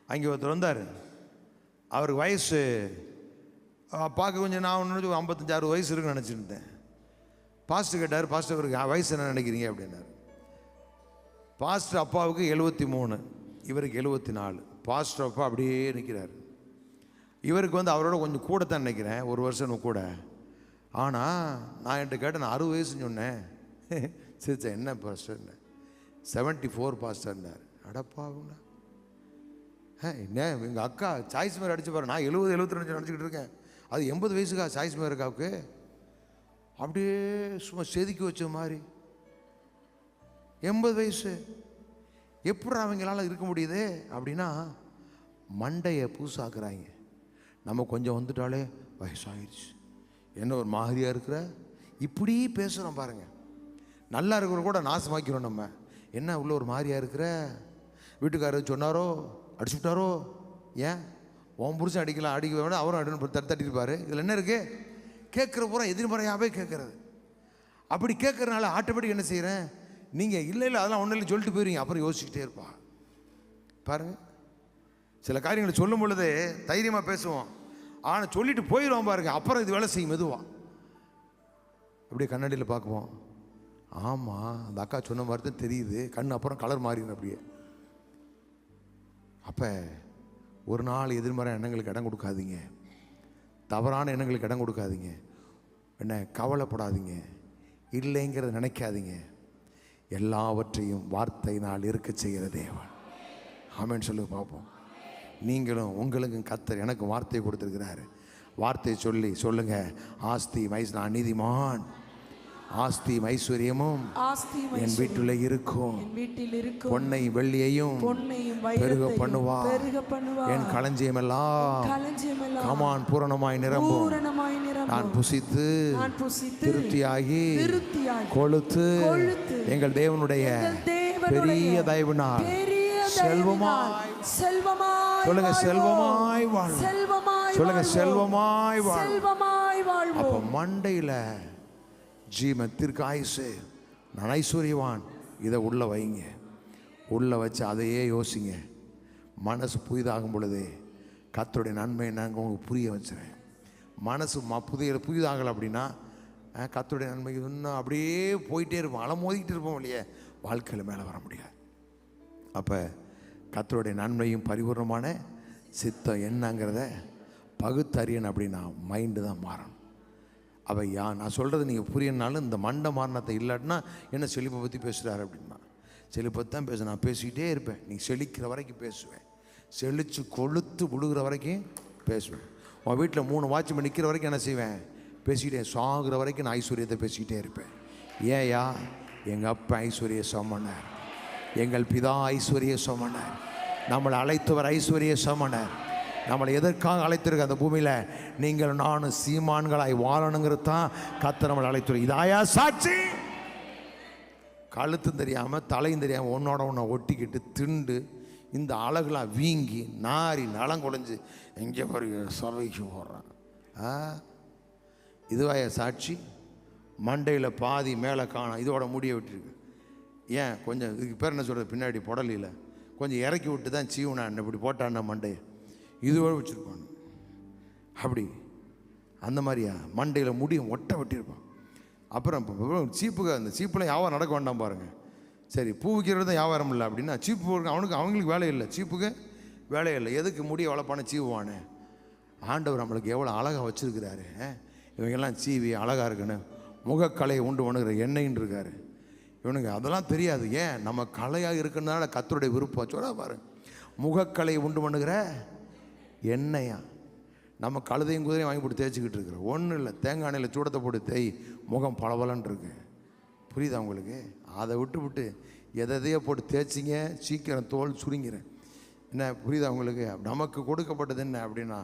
அங்கே ஒருத்தர் வந்தார். அவருக்கு வயசு பார்க்க கொஞ்சம், நான் 55-60 வயசு இருக்குன்னு நினச்சிருந்தேன். பாஸ்டர் கேட்டார், பாஸ்டர் இவருக்கு வயசு என்ன நினைக்கிறீங்க அப்படின்னாரு. பாஸ்டர் அப்பாவுக்கு 73, இவருக்கு 74. பாஸ்டர் அப்பா அப்படியே நிற்கிறார். இவருக்கு அவரோட கொஞ்சம் கூட தான் நினைக்கிறேன், 1 வருஷம் கூட. ஆனால் நான் என்கிட்ட கேட்டேன், நான் 60 வயசுன்னு சொன்னேன். சரி என்ன பாஸ்டர், 74 பாஸ்டர்னார். அடப்பாவுங்க, என்ன எங்கள் அக்கா சாய்ஸ் மேலே அடிச்சு பாரு. நான் 70-72 நினச்சிக்கிட்டு இருக்கேன். அது 80 வயசுக்கா சாய்ஸ் மேலே இருக்காவுக்கு. அப்படியே சும்மா செதுக்கி வச்ச மாதிரி 80 வயசு. எப்படி அவங்களால இருக்க முடியுது அப்படின்னா, மண்டையை பூசாக்குறாங்க. நம்ம கொஞ்சம் வந்துட்டாலே வயசாகிடுச்சு, என்ன ஒரு மாதிரியாக இருக்கிற, இப்படி பேசுகிறோம் பாருங்க. நல்லா இருக்கிற கூட நாசமாக்கிறோம் நம்ம. என்ன உள்ள ஒரு மாதிரியாக இருக்கிற, வீட்டுக்காரர் சொன்னாரோ அடிச்சு விட்டாரோ, ஏன் உன் புருஷன் அடிக்கலாம், அடிக்க வேணா அவரும் அடின்னு தட்டிருப்பார். இதில் என்ன இருக்குது? கேட்குற பூரா எதிர்மறையாகவே கேட்குறது. அப்படி கேட்குறதுனால ஆட்டோமேட்டிக் என்ன செய்கிறேன், நீங்கள் இல்லை இல்லை அதெல்லாம் ஒன்றும் இல்லை சொல்லிட்டு போயிருவீங்க. அப்புறம் யோசிச்சுக்கிட்டே இருப்பா பாருங்கள். சில காரியங்களை சொல்லும் பொழுது தைரியமாக பேசுவோம், ஆனால் சொல்லிட்டு போயிடுவோம் பாருங்க. அப்புறம் இது வேலை செய்யும் மெதுவாக. அப்படியே கண்ணாடியில் பார்க்குவோம், ஆமாம் அந்த அக்கா சொன்ன மாதிரி தான் தெரியுது, கண் அப்புறம் கலர் மாறிடும் அப்படியே. அப்போ ஒரு நாள் எதிர்மறை எண்ணங்களுக்கு இடம் கொடுக்காதீங்க, தவறான எண்ணங்களுக்கு இடம் கொடுக்காதீங்க. என்ன கவலைப்படாதீங்க, இல்லைங்கிறத நினைக்காதீங்க. எல்லாவற்றையும் வார்த்தையினால் இருக்க செய்கிற தேவன். ஆமென் சொல்லு பார்ப்போம். நீங்களும் உங்களுக்கும் கர்த்தர் எனக்கு வார்த்தையை கொடுத்துருக்கிறாரு. வார்த்தையை சொல்லி சொல்லுங்க, ஆஸ்தி நான் நீதிமான், ஆஸ்தி ஐஸ்வர்யமும் என் வீட்டில் இருக்கும், பொன்னை வெள்ளியையும் பெருக பண்ணுவார், என் களஞ்சியம் எல்லாம் கமான் பூரணமாய் நிரம்பும். நான் புசித்து திருப்தியாகி கொழுத்து எங்கள் தேவனுடைய பெரிய தயவினால் செல்வமாய் சொல்லுங்க, செல்வமாய் வாழ் சொல்லுங்க, செல்வமாய் வாழ். அப்ப மண்டையில ஜீவத்திற்கு ஆயுசு, நான் ஐஸ்வர்யவான், இதை உள்ள வைங்க. உள்ள வச்சு அதையே யோசிங்க. மனசு புதிதாகும் பொழுதே கர்த்தருடைய நன்மை நாங்கள் உங்களுக்கு புரிய வச்சுறேன். மனசு புதிதாகலை அப்படின்னா கர்த்தருடைய நன்மை இன்னும் அப்படியே போயிட்டே இருப்போம், அலமோதிக்கிட்டு இருப்போம், இல்லையே வாழ்க்கையில் மேலே வர முடியாது. அப்போ கர்த்தருடைய நன்மையும் பரிபூர்ணமான சித்தம் என்னங்கிறத பகுத்தறியணும் அப்படின்னா மைண்டு தான் மாறணும். அவ நான் சொல்கிறது நீங்கள் புரியனாலும் இந்த மண்டை மாரணத்தை இல்லாட்டினா என்ன செழிப்பை பற்றி பேசுகிறாரு அப்படின்னா, செழிப்பை தான் பேச நான் பேசிக்கிட்டே இருப்பேன். நீங்கள் செழிக்கிற வரைக்கும் பேசுவேன், செழித்து கொளுத்து விழுகிற வரைக்கும் பேசுவேன். உன் வீட்டில் 3 வாட்ச்மேன் நிற்கிற வரைக்கும் என்ன செய்வேன், பேசிக்கிட்டே சாகுற வரைக்கும் நான் ஐஸ்வர்யத்தை பேசிக்கிட்டே இருப்பேன். ஏயா, எங்கள் அப்பா ஐஸ்வர்ய சமணர், எங்கள் பிதா ஐஸ்வர்ய சமணர், நம்மளை அழைத்தவர் ஐஸ்வர்ய சமணர். நம்மளை எதற்காக அழைத்திருக்க அந்த பூமியில் நீங்கள் நானும் சீமான்களாய் வாழணுங்கிறது தான் கர்த்தர் நம்மளை அழைத்திருக்க. இதாயா சாட்சி? கழுத்தும் தெரியாமல் தலையும் தெரியாமல் ஒன்னோட ஒன்றை ஒட்டிக்கிட்டு திண்டு இந்த அழகுலாம் வீங்கி நாரி நலங்குடைஞ்சு எங்கே ஒரு சபைக்கு போடுறான். இதுவாயா சாட்சி? மண்டையில் பாதி மேலே காணும், இதோட முடிய விட்டுருக்கு. ஏன் கொஞ்சம் இதுக்கு பேர் என்ன சொல்கிறது, பின்னாடி புடலில் கொஞ்சம் இறக்கி விட்டு தான் சீவனான் இப்படி போட்டான்னா மண்டையை இதுவோடு வச்சுருப்பான். அப்படி அந்த மாதிரியா மண்டையில் முடியும் ஒட்டை வெட்டியிருப்பான். அப்புறம் சீப்புக்கு அந்த சீப்பில் வியாபாரம் நடக்க வேண்டாம் பாருங்கள். சரி, பூ விற்கிறது தான் வியாபாரம் இல்லை அப்படின்னா சீப்பு அவங்களுக்கு வேலை இல்லை, சீப்புக்கு வேலை இல்லை. எதுக்கு முடிய வளர்ப்பான சீவுவானே. ஆண்டவர் நம்மளுக்கு எவ்வளோ அழகாக வச்சுருக்கிறாரு. இவங்கெல்லாம் சீவி அழகாக இருக்குன்னு முகக்கலையை உண்டு பண்ணுகிற எண்ணெயின்னு இருக்காரு. இவனுக்கு அதெல்லாம் தெரியாது. ஏன், நம்ம கலையாக இருக்கிறதுனால கர்த்தருடைய விருப்பம் சொல்ல பாரு. முகக்கலையை உண்டு பண்ணுகிற எண்ணெயா, நம்ம கழுதையும் குதிரையும் வாங்கி போட்டு தேய்ச்சிக்கிட்டு இருக்கிறோம். ஒன்றும் இல்லை, தேங்காய் எண்ணெயில் சூடத்தை போட்டு தேய், முகம் பளபளன்னு இருக்கு. புரியுதா உங்களுக்கு? அதை விட்டு எதையோ போட்டு தேய்ச்சிங்க, சீக்கிரம் தோல் சுருங்கிறேன். என்ன புரியுதா உங்களுக்கு? நமக்கு கொடுக்கப்பட்டது என்ன அப்படின்னா,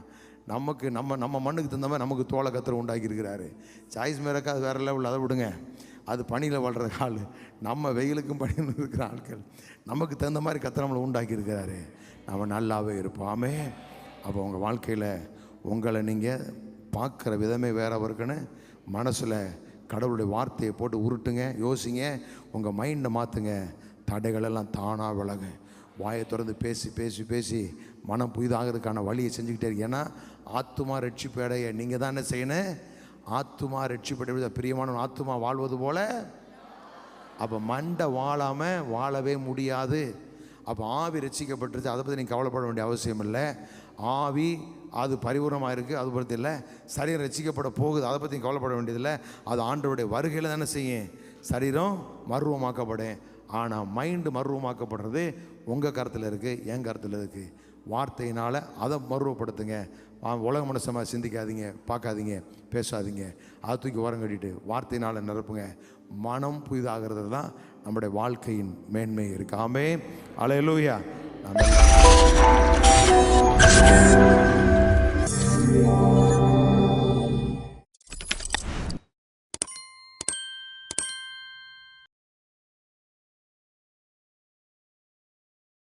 நமக்கு நம்ம மண்ணுக்கு தகுந்த மாதிரி நமக்கு தோலை கத்திர உண்டாக்கியிருக்கிறாரு. சாய்ஸ் மேரக்கா அது வேறு லெவலில், அதை விடுங்க. அது பனியில் வளர்கிற ஆள், நம்ம வெயிலுக்கும் பனியில் இருக்கிற ஆட்கள். நமக்கு தகுந்த மாதிரி கத்திர நம்மளை உண்டாக்கியிருக்கிறாரு. நம்ம நல்லாவே இருப்போமே. அப்போ உங்கள் வாழ்க்கையில் உங்களை நீங்கள் பார்க்குற விதமே வேற இருக்குன்னு மனசில் கடவுளுடைய வார்த்தையை போட்டு உருட்டுங்க, யோசிங்க, உங்கள் மைண்டை மாற்றுங்க. தடைகளெல்லாம் தானாக விலகு. வாயை திறந்து பேசி பேசி பேசி மனம் புதிதாகிறதுக்கான வழியை செஞ்சுக்கிட்டே இருக்கு. ஏன்னா ஆத்துமா ரட்சிப்படைய நீங்கள் தான் என்ன செய்யணும், ஆத்துமா ரட்சிப்படைய பிரியமான ஆத்துமா வாழ்வது போல். அப்போ மண்டை வாழாமல் வாழவே முடியாது. அப்போ ஆவி ரட்சிக்கப்பட்டுருச்சு, அதை பற்றி நீங்கள் கவலைப்பட வேண்டிய அவசியம் இல்லை. ஆவி அது பரிபூர்ணமாக இருக்குது, அது பற்றி இல்லை. சரீரம் ரட்சிக்கப்பட போகுது, அதை பற்றி கவலைப்பட வேண்டியதில்லை. அது ஆண்டவருடைய வருகையில் தானே செய்யும், சரீரம் மர்வமாக்கப்படும். ஆனால் மைண்டு மர்வமாக்கப்படுறது உங்கள் கருத்தில் இருக்குது, என் கருத்தில் இருக்குது. வார்த்தையினால் அதை மர்வப்படுத்துங்க. உலக மனசமாக சிந்திக்காதீங்க, பார்க்காதீங்க, பேசாதீங்க. அதை தூக்கி ஓரம் கட்டிட்டு வார்த்தையினால் நிரப்புங்க. மனம் புதிதாகிறது தான் நம்முடைய வாழ்க்கையின் மேன்மை இருக்கு. ஆமென், அல்லேலூயா.